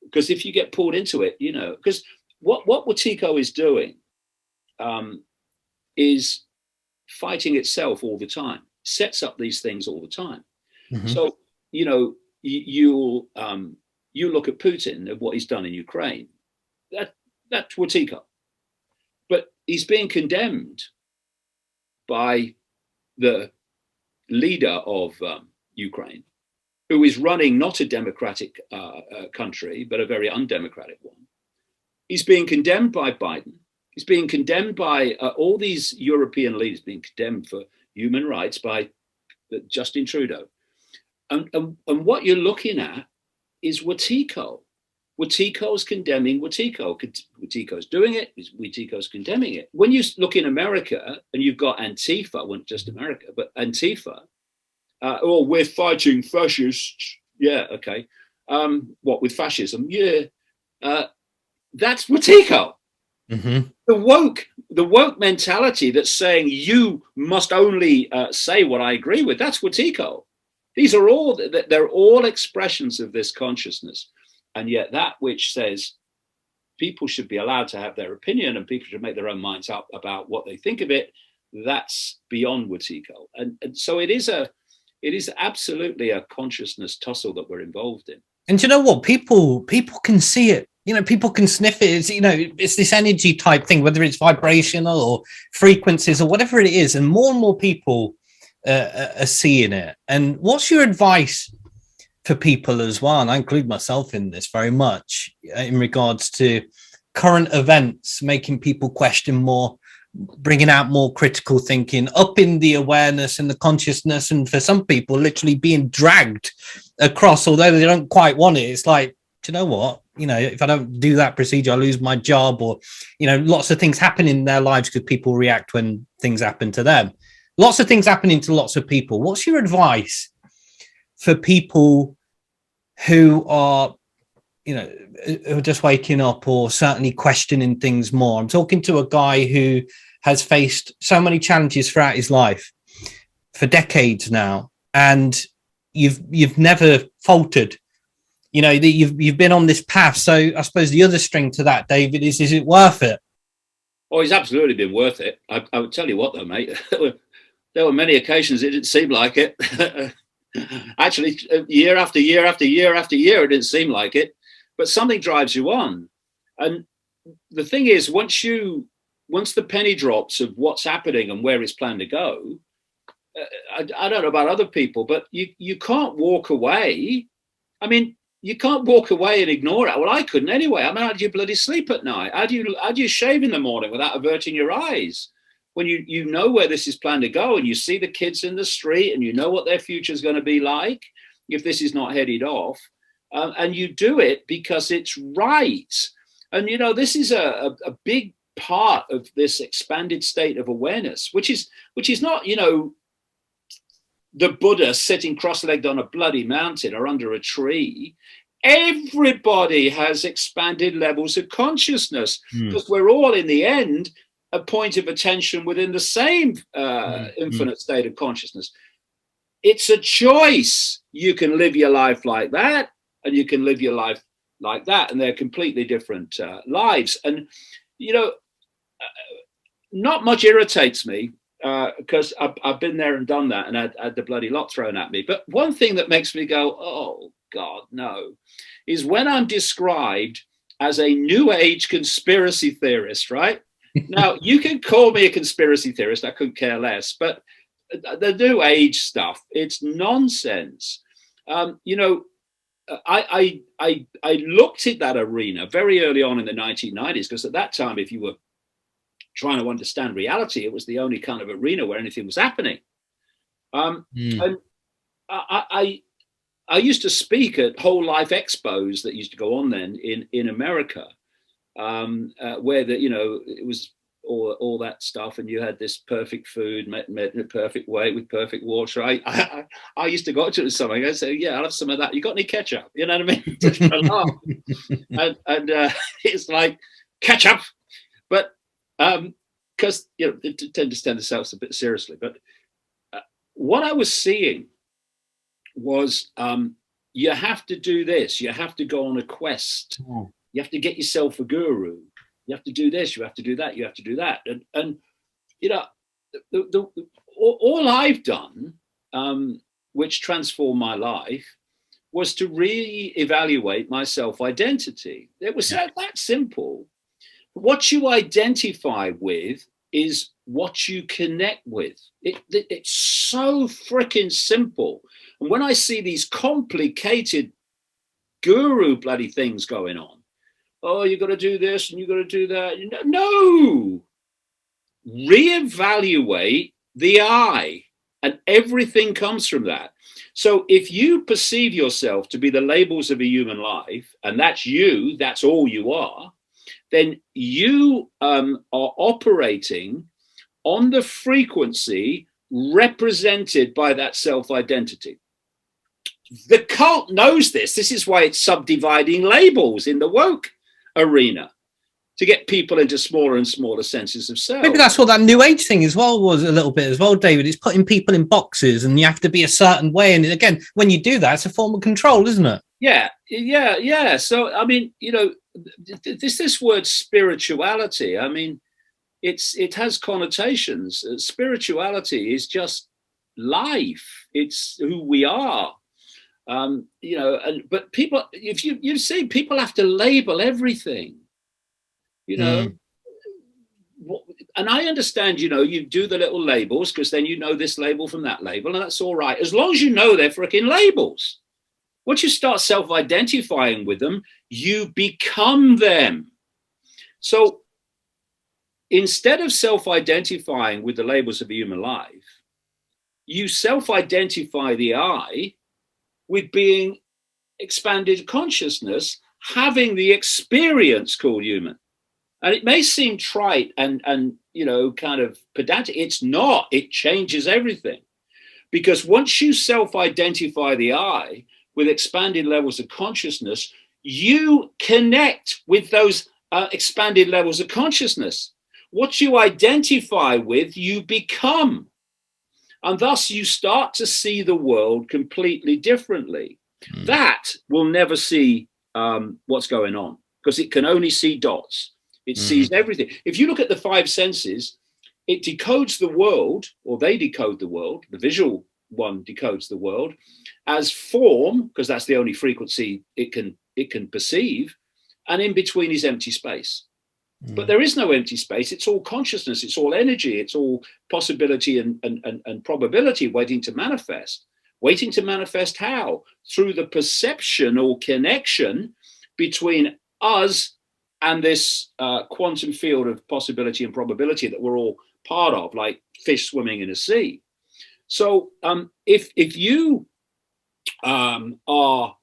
Because if you get pulled into it, because what Wetiko is doing is fighting itself all the time, sets up these things all the time. So, you look at Putin and what he's done in Ukraine, that's Wetiko. But he's being condemned by the leader of Ukraine, who is running not a democratic country, but a very undemocratic one. He's being condemned by Biden. He's being condemned by all these European leaders, being condemned for human rights by Justin Trudeau. And what you're looking at is Wetiko. Wetiko's condemning Wetiko. Wetiko's doing it. Wetiko's condemning it. When you look in America, and you've got Antifa, well, not just America, but Antifa, we're fighting fascists. Yeah, okay. What with fascism? Yeah. That's Wetiko. The woke mentality that's saying you must only say what I agree with, that's Wetiko. They're all expressions of this consciousness. And yet that which says people should be allowed to have their opinion and people should make their own minds up about what they think of it, that's beyond Wetiko. And so it is absolutely a consciousness tussle that we're involved in. And you know what? People can see it. People can sniff it. It's this energy type thing, whether it's vibrational or frequencies or whatever it is. And more people are seeing it. And what's your advice for people as well? And I include myself in this very much in regards to current events, making people question more, bringing out more critical thinking, upping the awareness and the consciousness. And for some people, literally being dragged across, although they don't quite want it. It's like, do you know what? If I don't do that procedure, I lose my job, or, lots of things happen in their lives because people react when things happen to them. Lots of things happening to lots of people. What's your advice for people who are, who are just waking up or certainly questioning things more? I'm talking to a guy who has faced so many challenges throughout his life for decades now, and you've never faltered. You've been on this path. So I suppose the other string to that, David, is it worth it? Oh, it's absolutely been worth it. I would tell you what, though, mate. There were many occasions it didn't seem like it. Actually, year after year after year after year, it didn't seem like it. But something drives you on. And the thing is, once the penny drops of what's happening and where it's planned to go, I don't know about other people, but you can't walk away. I mean, you can't walk away and ignore it. Well, I couldn't anyway. I mean, how do you bloody sleep at night? How do you shave in the morning without averting your eyes? When you know where this is planned to go, and you see the kids in the street, and you know what their future is going to be like if this is not headed off, and you do it because it's right. And this is a big part of this expanded state of awareness, which is not the Buddha sitting cross-legged on a bloody mountain or under a tree. Everybody has expanded levels of consciousness Mm. because we're all, in the end, a point of attention within the same Mm. infinite state of consciousness. It's a choice. You can live your life like that, and you can live your life like that, and they're completely different lives. And you know, not much irritates me because I've been there and done that, and had the bloody lot thrown at me. But one thing that makes me go, "Oh God, no," is when I'm described as a New Age conspiracy theorist. Right now, you can call me a conspiracy theorist. I couldn't care less, but the New Age stuff, it's nonsense. You know, I looked at that arena very early on in the 1990s because at that time, if you were trying to understand reality, it was the only kind of arena where anything was happening. And I used to speak at whole life expos that used to go on then in America, where it was all that stuff, and you had this perfect food made in a perfect way with perfect water. I used to go to something. I say, yeah, I'll have some of that. You got any ketchup? You know what I mean? Just for a laugh. And it's like ketchup, but because they tend to stand themselves a bit seriously. But what I was seeing was you have to do this. You have to go on a quest. Oh. You have to get yourself a guru. You have to do this. You have to do that. You have to do that. And you know, all I've done, which transformed my life, was to re-evaluate my self-identity. It was that simple. What you identify with is what you connect with. It's so freaking simple. And when I see these complicated guru bloody things going on, oh, you got to do this and you got to do that. No, reevaluate the I, and everything comes from that. So if you perceive yourself to be the labels of a human life, and that's you, that's all you are, then you are operating on the frequency represented by that self-identity. The cult knows this. This is why it's subdividing labels in the woke arena to get people into smaller and smaller senses of self. Maybe that's what that New Age thing as well was a little bit as well, David. It's putting people in boxes and you have to be a certain way. And again, when you do that, it's a form of control, isn't it? Yeah. So, I mean, this word spirituality, I mean, it has connotations. Spirituality is just life. It's who we are. But people, if you see, people have to label everything, and I understand, you do the little labels because then this label from that label, and that's all right, as long as they're freaking labels. Once you start self-identifying with them, you become them. So instead of self-identifying with the labels of a human life, you self-identify the I with being expanded consciousness, having the experience called human. And it may seem trite and kind of pedantic. It's not. It changes everything. Because once you self-identify the I with expanded levels of consciousness, you connect with those expanded levels of consciousness. What you identify with, you become. And thus you start to see the world completely differently. That will never see what's going on because it can only see dots. It sees everything. If you look at the five senses, it decodes the world, or they decode the world. The visual one decodes the world as form, because that's the only frequency it can perceive. And in between is empty space. But there is no empty space. It's all consciousness. It's all energy. It's all possibility and probability waiting to manifest. Waiting to manifest how? Through the perception or connection between us and this quantum field of possibility and probability that we're all part of, like fish swimming in a sea. So if you are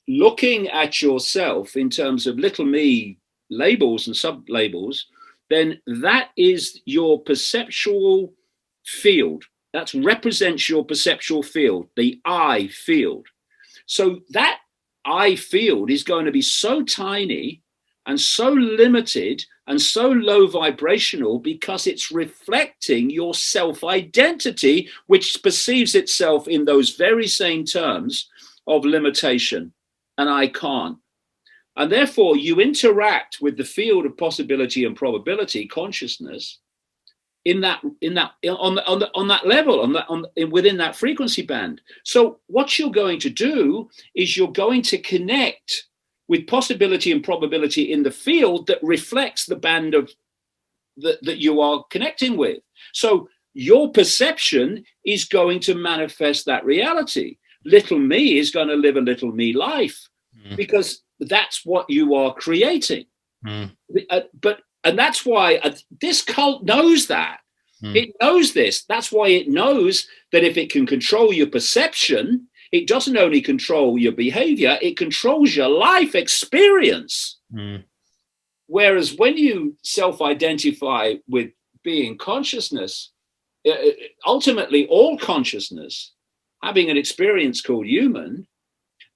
looking at yourself in terms of little me labels and sub-labels, then that is your perceptual field. That represents your perceptual field, the I field. So that I field is going to be so tiny and so limited and so low vibrational because it's reflecting your self-identity, which perceives itself in those very same terms of limitation, and I can't. And therefore, you interact with the field of possibility and probability consciousness on that level, within that frequency band. So what you're going to do is you're going to connect with possibility and probability in the field that reflects the band of that you are connecting with. So your perception is going to manifest that reality. Little me is going to live a little me life, because that's what you are creating. And that's why this cult knows that. It knows this. That's why it knows that if it can control your perception, it doesn't only control your behavior, it controls your life experience. Whereas when you self-identify with being consciousness, ultimately all consciousness, having an experience called human,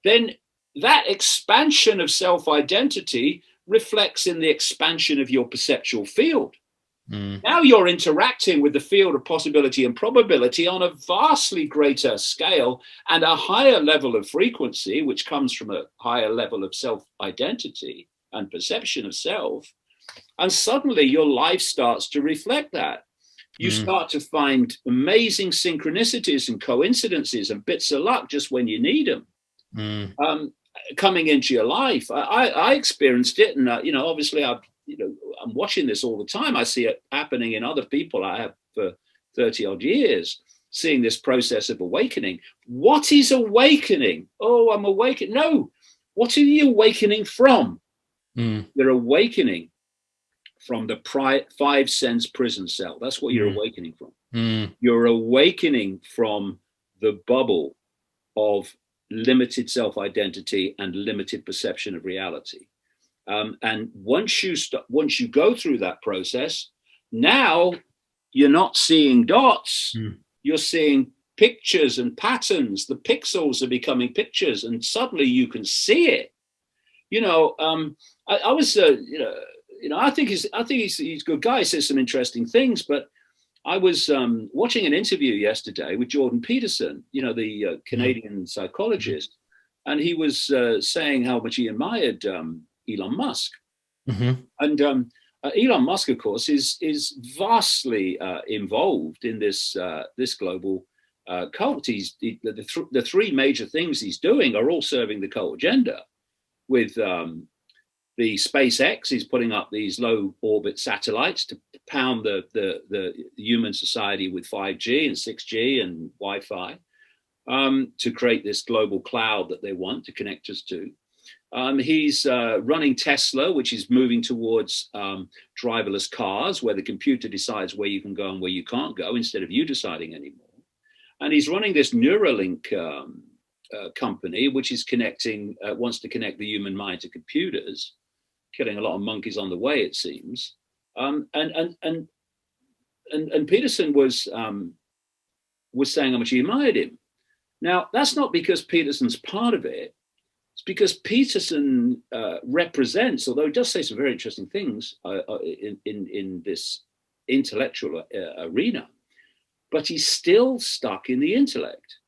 then that expansion of self-identity reflects in the expansion of your perceptual field. Now you're interacting with the field of possibility and probability on a vastly greater scale and a higher level of frequency, which comes from a higher level of self-identity and perception of self. And suddenly your life starts to reflect that. You start to find amazing synchronicities and coincidences and bits of luck just when you need them. Coming into your life. I experienced it, and obviously I'm watching this all the time. I see it happening in other people. I have for 30 odd years, seeing this process of awakening. What is awakening? Oh, I'm awakening. No, what are you awakening from? You're awakening from the five sense prison cell. That's what you're awakening from. You're awakening from the bubble of limited self-identity and limited perception of reality. And once you go through that process, now you're not seeing dots, you're seeing pictures and patterns. The pixels are becoming pictures, and suddenly you can see it. I was, I think he's a good guy. He says some interesting things, but I was watching an interview yesterday with Jordan Peterson, the Canadian psychologist, and he was saying how much he admired Elon Musk. And Elon Musk, of course, is vastly involved in this global cult. The three major things he's doing are all serving the cult agenda. With the SpaceX, he's putting up these low orbit satellites to pound the human society with 5G and 6G and Wi-Fi, to create this global cloud that they want to connect us to. He's running Tesla, which is moving towards driverless cars, where the computer decides where you can go and where you can't go instead of you deciding anymore. And he's running this Neuralink company, which is wants to connect the human mind to computers, killing a lot of monkeys on the way, it seems. And Peterson was saying how much he admired him. Now, that's not because Peterson's part of it. It's because Peterson represents, although he does say some very interesting things in this intellectual arena, but he's still stuck in the intellect.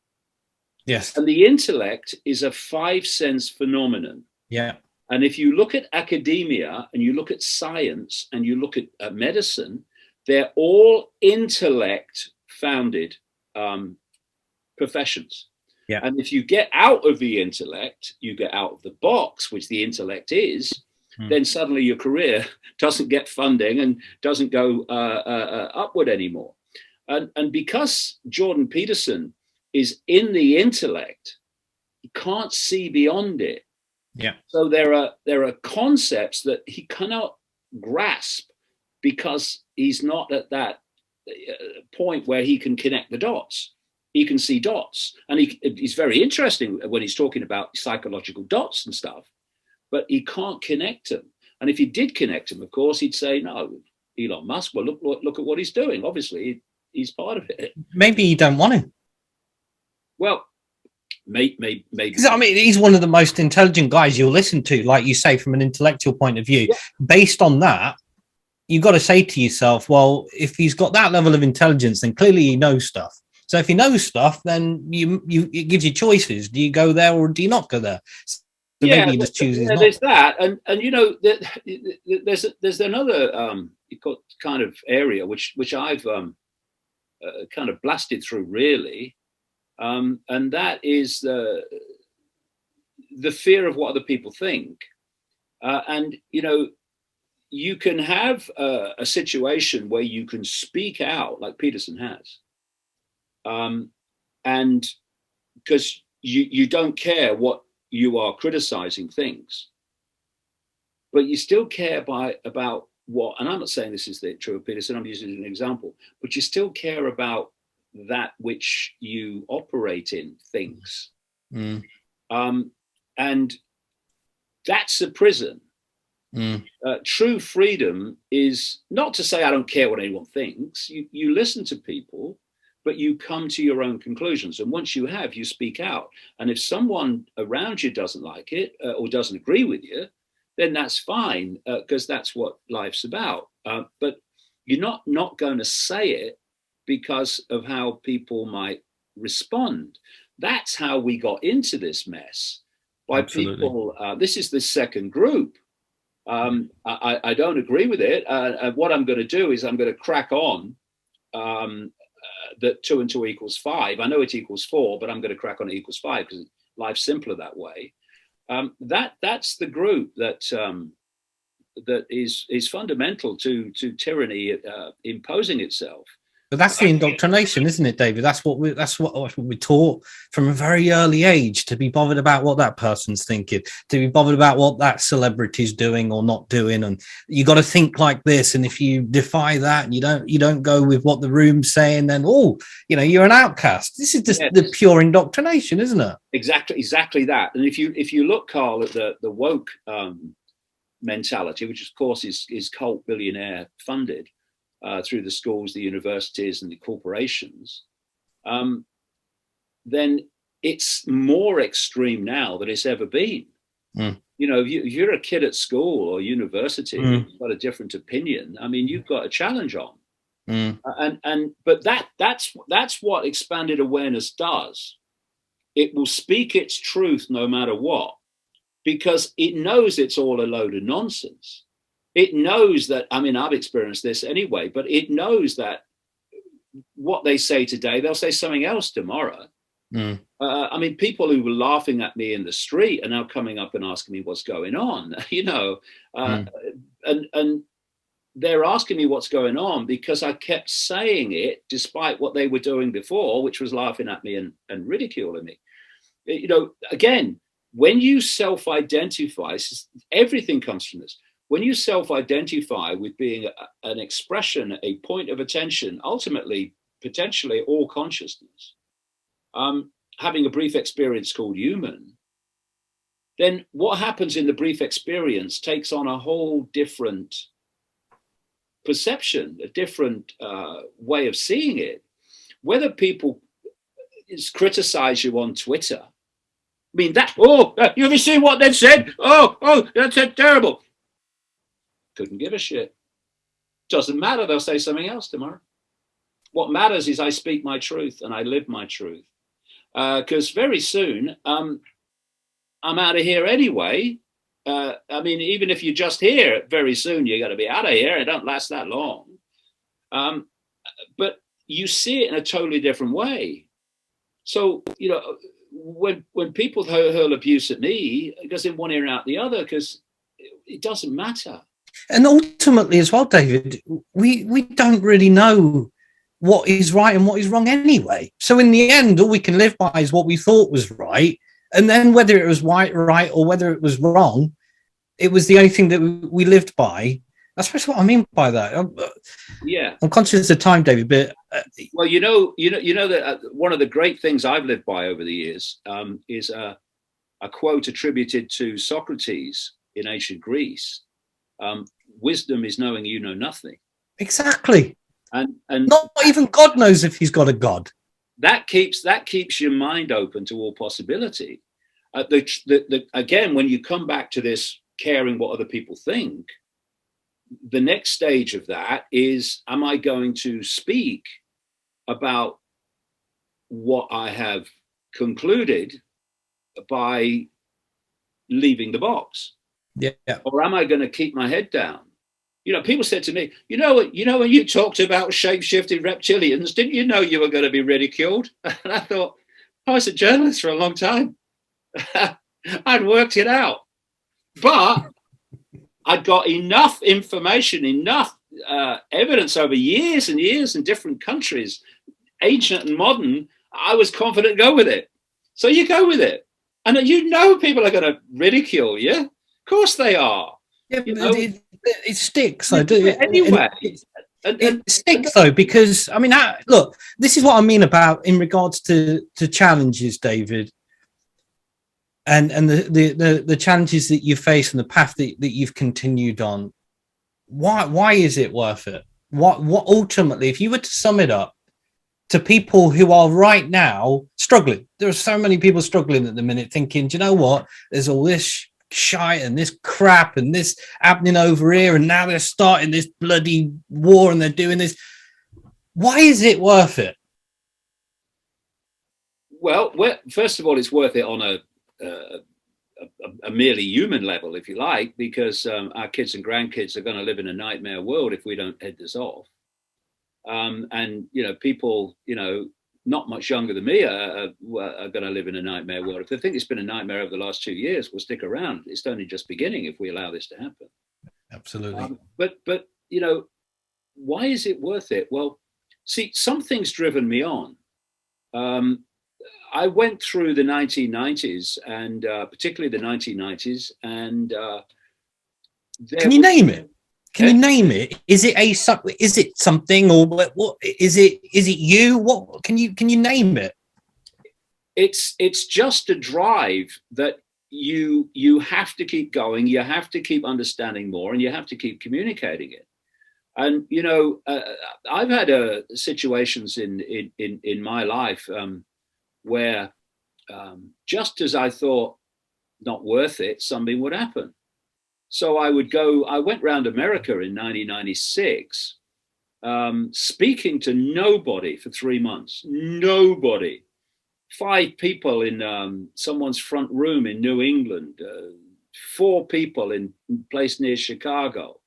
Yes. And the intellect is a five sense phenomenon. Yeah. And if you look at academia and you look at science and you look at medicine, they're all intellect founded professions. Yeah. And if you get out of the intellect, you get out of the box, which the intellect is, then suddenly your career doesn't get funding and doesn't go upward anymore. And because Jordan Peterson is in the intellect, he can't see beyond it. Yeah. So there are concepts that he cannot grasp because he's not at that point where he can connect the dots. He can see dots, and he's very interesting when he's talking about psychological dots and stuff, but he can't connect them. And if he did connect them, of course, he'd say, no, Elon Musk, well, look at what he's doing. Obviously, he's part of it. Maybe you don't want to. Well, maybe. Because I mean, he's one of the most intelligent guys you'll listen to, like you say, from an intellectual point of view. Yeah. Based on that, you've got to say to yourself, well, if he's got that level of intelligence, then clearly he knows stuff. So if he knows stuff, then it gives you choices. Do you go there or do you not go there? So Yeah, maybe he just chooses not. there's that, and you know, there's another kind of area which I've kind of blasted through really, and that is the fear of what other people think, and you know, you can have a situation where you can speak out like Peterson has, and because you don't care what you are criticizing things, but you still care about what, and I'm not saying this is the true of Peterson, I'm using an example, but you still care about that which you operate in things. And that's a prison. True freedom is not to say I don't care what anyone thinks. You listen to people, but you come to your own conclusions. And once you have, you speak out. And if someone around you doesn't like it or doesn't agree with you, then that's fine, because that's what life's about. But you're not going to say it because of how people might respond. That's how we got into this mess. By Absolutely. People, this is the second group. I don't agree with it. What I'm going to do is I'm going to crack on that 2 and 2 equals 5. I know it equals 4, but I'm going to crack on it equals 5 because life's simpler that way. That's the group that is fundamental to tyranny imposing itself. But that's the indoctrination, isn't it, David? That's what we're taught from a very early age, to be bothered about what that person's thinking, to be bothered about what that celebrity's doing or not doing, and you got to think like this. And if you defy that and you don't go with what the room's saying, then you're an outcast. This is just the pure indoctrination, isn't it? Exactly that. And if you look, Carl, at the woke mentality, which of course is cult billionaire funded. Through the schools, the universities, and the corporations, then it's more extreme now than it's ever been. You know, if you're a kid at school or university, you've got a different opinion. I mean, you've got a challenge on, but that's what expanded awareness does. It will speak its truth no matter what, because it knows it's all a load of nonsense. It knows that, I mean, I've experienced this anyway, but it knows that what they say today, they'll say something else tomorrow. I mean, people who were laughing at me in the street are now coming up and asking me what's going on, you know, and they're asking me what's going on because I kept saying it despite what they were doing before, which was laughing at me and ridiculing me. You know, again, when you self-identify, everything comes from this. When you self-identify with being an expression, a point of attention, ultimately, potentially all consciousness, having a brief experience called human, then what happens in the brief experience takes on a whole different perception, a different way of seeing it. Whether people criticize you on Twitter, I mean, you ever seen what they've said? Oh, that's terrible. Couldn't give a shit. Doesn't matter. They'll say something else tomorrow. What matters is I speak my truth and I live my truth. Because very soon, I'm out of here anyway. I mean, even if you're just here, very soon you're going to be out of here. It don't last that long. But you see it in a totally different way. So, you know, when people hurl abuse at me, it goes in one ear and out the other because it doesn't matter. And ultimately as well, David, we don't really know what is right and what is wrong anyway. So in the end, all we can live by is what we thought was right. And then whether it was right or whether it was wrong, it was the only thing that we lived by. That's what I mean by that. Yeah. I'm conscious of time, David, but... well, you know that one of the great things I've lived by over the years is a quote attributed to Socrates in ancient Greece. Wisdom is knowing you know nothing. Exactly. And not even God knows if he's got a God. that keeps your mind open to all possibility. Again, when you come back to this caring what other people think, the next stage of that is, am I going to speak about what I have concluded by leaving the box? Yeah. Or am I going to keep my head down? You know, people said to me, you know, when you talked about shape-shifted reptilians, didn't you know you were going to be ridiculed? And I thought, I was a journalist for a long time. I'd worked it out. But I'd got enough information, enough evidence over years and years in different countries, ancient and modern. I was confident to go with it. So you go with it. And you know people are going to ridicule you. Of course they are. Yeah, you know? it sticks. Though, anyway. It sticks though, because I mean, look, this is what I mean about in regards to challenges, David, and the challenges that you face and the path that you've continued on. Why is it worth it? What ultimately, if you were to sum it up to people who are right now struggling, there are so many people struggling at the minute, thinking, do you know what? There's all this shite and this crap and this happening over here, and now they're starting this bloody war and they're doing this. Why is it worth it? Well, first of all, it's worth it on a merely human level, if you like, because our kids and grandkids are going to live in a nightmare world if we don't head this off. And you know, people, you know, not much younger than me are going to live in a nightmare world. If they think it's been a nightmare over the last 2 years, we'll stick around. It's only just beginning if we allow this to happen. Absolutely. But you know, why is it worth it? Well, see, something's driven me on. I went through the 1990s, and particularly the 1990s, and can you name it? Can you name it? Is it something, or what is it? Is it you? What can you name it? It's just a drive that you have to keep going. You have to keep understanding more, and you have to keep communicating it. And you know, I've had situations in my life where just as I thought not worth it, something would happen. So I went around America in 1996, speaking to nobody for 3 months. Nobody. 5 people in someone's front room in New England, 4 people in a place near Chicago.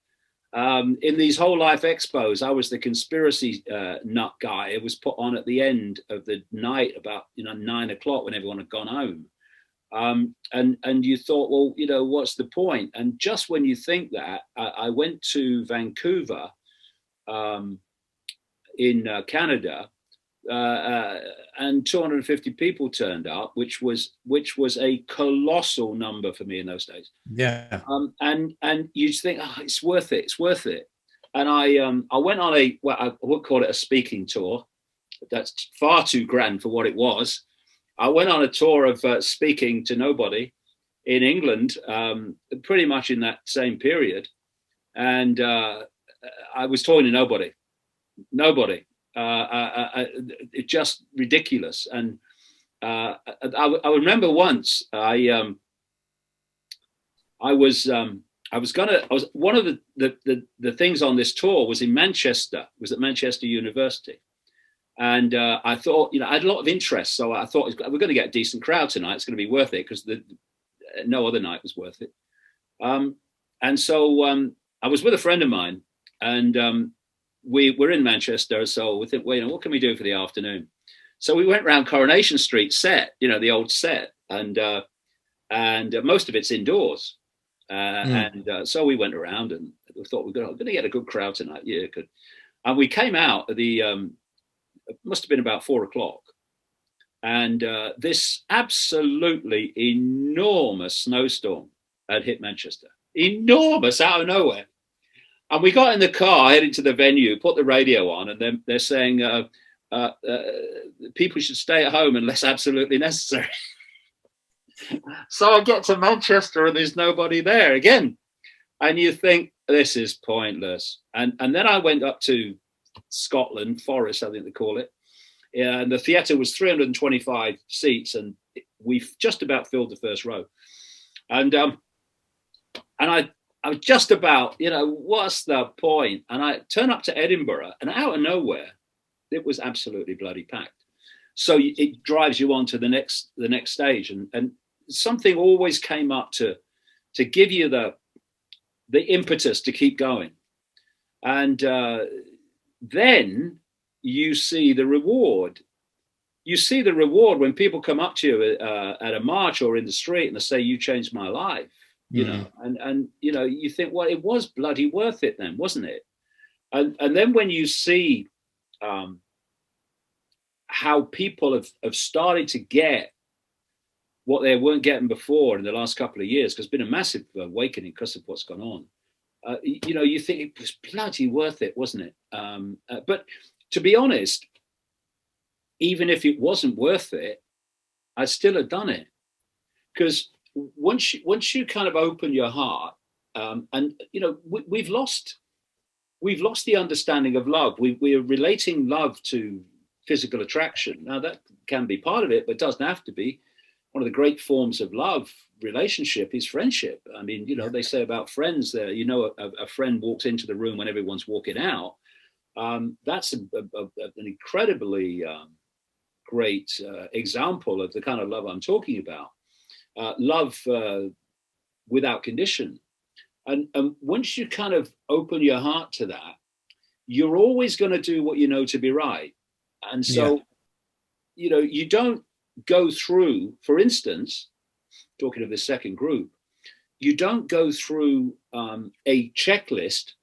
In these whole life expos, I was the conspiracy nut guy. It was put on at the end of the night about 9 o'clock when everyone had gone home. And you thought, well, you know, what's the point? And just when you think that, I went to Vancouver in Canada, and 250 people turned up, which was a colossal number for me in those days. Yeah. And you just think, oh, it's worth it. It's worth it. And I went on I would call it a speaking tour. That's far too grand for what it was. I went on a tour of speaking to nobody in England, pretty much in that same period. And I was talking to nobody. It's just ridiculous. And I remember once one of the things on this tour was in Manchester, was at Manchester University. And I thought, you know, I had a lot of interest. So I thought we're going to get a decent crowd tonight. It's going to be worth it, because no other night was worth it. And so I was with a friend of mine, and we were in Manchester. So we think, well, you know, what can we do for the afternoon? So we went around Coronation Street set, you know, the old set, and most of it's indoors. And so we went around and we thought we're going to get a good crowd tonight. Yeah, good. And we came out at the it must have been about 4 o'clock. And this absolutely enormous snowstorm had hit Manchester. Enormous, out of nowhere. And we got in the car, heading to the venue, put the radio on, and then they're saying people should stay at home unless absolutely necessary. So I get to Manchester and there's nobody there again. And you think, this is pointless. And then I went up to Scotland, Forest, I think they call it, And the theatre was 325 seats, and we just about filled the first row. And I was just about, what's the point? And I turn up to Edinburgh, and out of nowhere, it was absolutely bloody packed. So it drives you on to the next stage, and something always came up to give you the impetus to keep going. And then you see the reward. You see the reward when people come up to you at a march or in the street and they say, "You changed my life," and you think, well, it was bloody worth it then, wasn't it? And then when you see how people have started to get what they weren't getting before in the last couple of years, because it's been a massive awakening because of what's gone on. You think it was bloody worth it, wasn't it? But to be honest, even if it wasn't worth it, I still have done it, because once you kind of open your heart, and we've lost the understanding of love. We are relating love to physical attraction. Now that can be part of it, but it doesn't have to be. One of the great forms of love relationship is friendship. I mean, they say about friends there, a friend walks into the room when everyone's walking out. That's an incredibly great example of the kind of love I'm talking about. Love without condition. And once you kind of open your heart to that, you're always going to do what you know to be right. And so, you don't go through, for instance, talking of the second group, you don't go through a checklist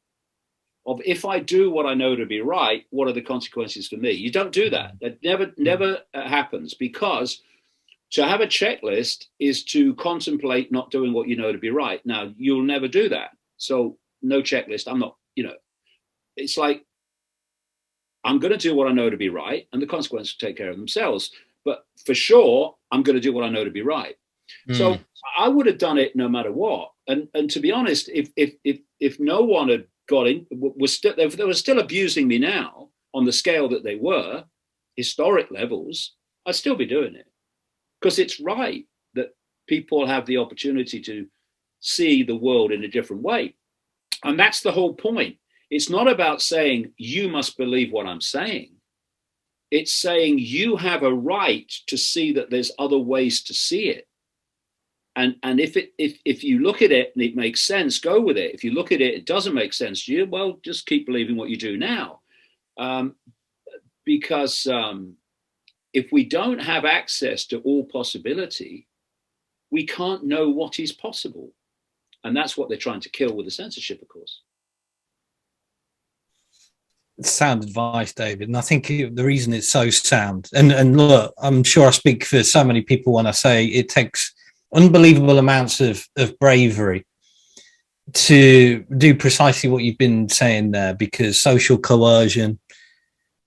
of, if I do what I know to be right, what are the consequences for me? You don't do that. That never happens, because to have a checklist is to contemplate not doing what you know to be right. Now, you'll never do that. So no checklist. I'm not, it's like, I'm going to do what I know to be right, and the consequences will take care of themselves. But for sure, I'm going to do what I know to be right. So I would have done it no matter what. And to be honest, if no one had got in, they were still abusing me now on the scale that they were, historic levels, I'd still be doing it, because it's right that people have the opportunity to see the world in a different way. And that's the whole point. It's not about saying you must believe what I'm saying. It's saying you have a right to see that there's other ways to see it. And if you look at it and it makes sense, go with it. If you look at it, it doesn't make sense to you, well, just keep believing what you do now. Because if we don't have access to all possibility, we can't know what is possible. And that's what they're trying to kill with the censorship, of course. Sound advice, David, and I think the reason it's so sound, and look, I'm sure I speak for so many people when I say it takes unbelievable amounts of bravery to do precisely what you've been saying there, because social coercion,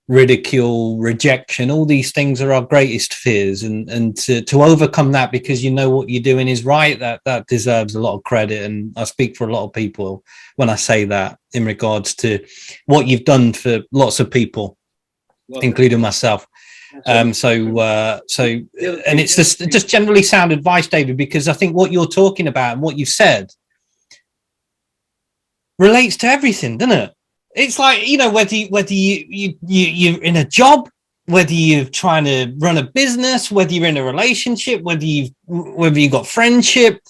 ridicule, rejection, all these things are our greatest fears, and to overcome that because you know what you're doing is right, that deserves a lot of credit. And I speak for a lot of people when I say that, in regards to what you've done for lots of people, including myself. And it's just generally sound advice, David, because I think what you're talking about and what you've said relates to everything, doesn't it? It's like, whether you're in a job, whether you're trying to run a business, whether you're in a relationship, whether you've got friendship,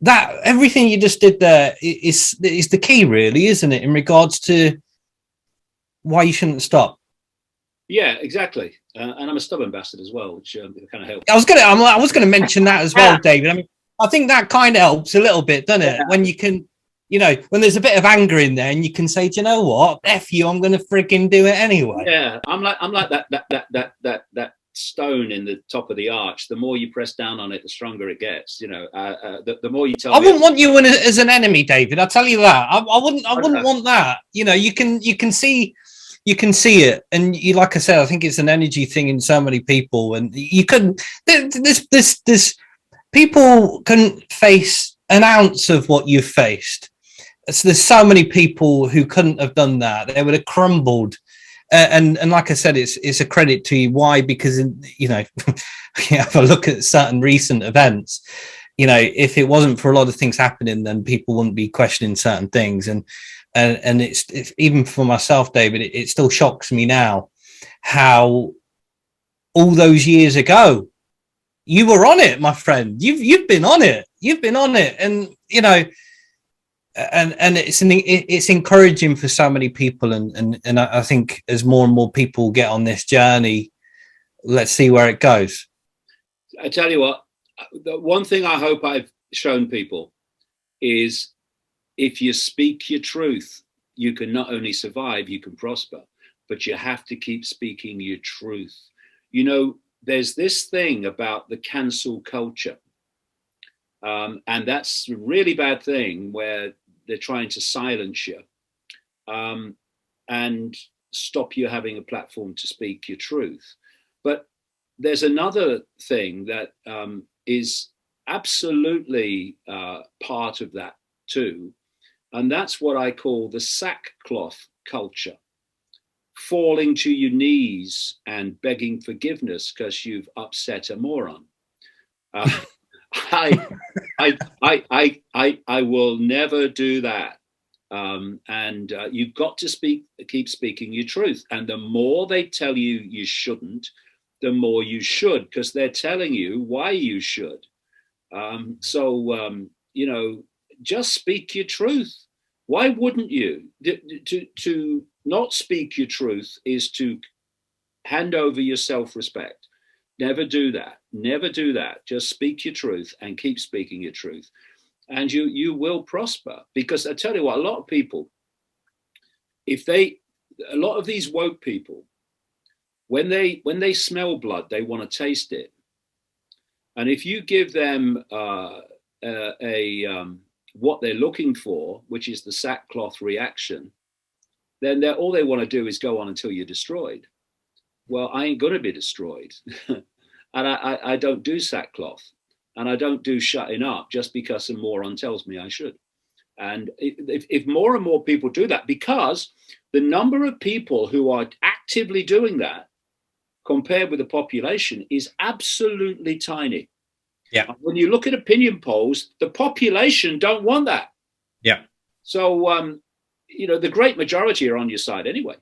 that everything you just did there is the key, really, isn't it, in regards to why you shouldn't stop. Yeah, exactly. And I'm a stubborn bastard as well, which kind of helps. I was gonna mention that as well, David. I mean, I think that kind of helps a little bit, doesn't it? When you can, when there's a bit of anger in there, and you can say, do you know what? F you, I'm gonna freaking do it anyway. Yeah, I'm like that stone in the top of the arch. The more you press down on it, the stronger it gets. The more you tell. I wouldn't want you as an enemy, David. I'll tell you that. I wouldn't want that. You can see it, and like I said, I think it's an energy thing in so many people, and you couldn't. This people couldn't face an ounce of what you've faced. So there's so many people who couldn't have done that. They would have crumbled And like I said, it's a credit to you. Why? Because, you know, if I look at certain recent events, you know, if it wasn't for a lot of things happening, then people wouldn't be questioning certain things. And it's even for myself, David, it still shocks me now how all those years ago you were on it, my friend. You've been on it. You've been on it, and you know, and it's encouraging for so many people. And I think as more and more people get on this journey, let's see where it goes. I tell you what, the one thing I hope I've shown people is if you speak your truth, you can not only survive, you can prosper, but you have to keep speaking your truth. You know, there's this thing about the cancel culture. And that's a really bad thing where they're trying to silence you and stop you having a platform to speak your truth. But there's another thing that is absolutely part of that too. And that's what I call the sackcloth culture. Falling to your knees and begging forgiveness because you've upset a moron. I will never do that. And you've got to keep speaking your truth. And the more they tell you you shouldn't, the more you should, because they're telling you why you should. You know, just speak your truth. Why wouldn't you? To not speak your truth is to hand over your self-respect. Never do that. Never do that. Just speak your truth and keep speaking your truth. And you will prosper. Because I tell you what, a lot of people, a lot of these woke people, when they smell blood, they want to taste it. And if you give them what they're looking for, which is the sackcloth reaction, then all they want to do is go on until you're destroyed. Well, I ain't going to be destroyed. And I don't do sackcloth, and I don't do shutting up just because a moron tells me I should. And if more and more people do that, because the number of people who are actively doing that compared with the population is absolutely tiny. Yeah. When you look at opinion polls, the population don't want that. Yeah. So, you know, the great majority are on your side anyway.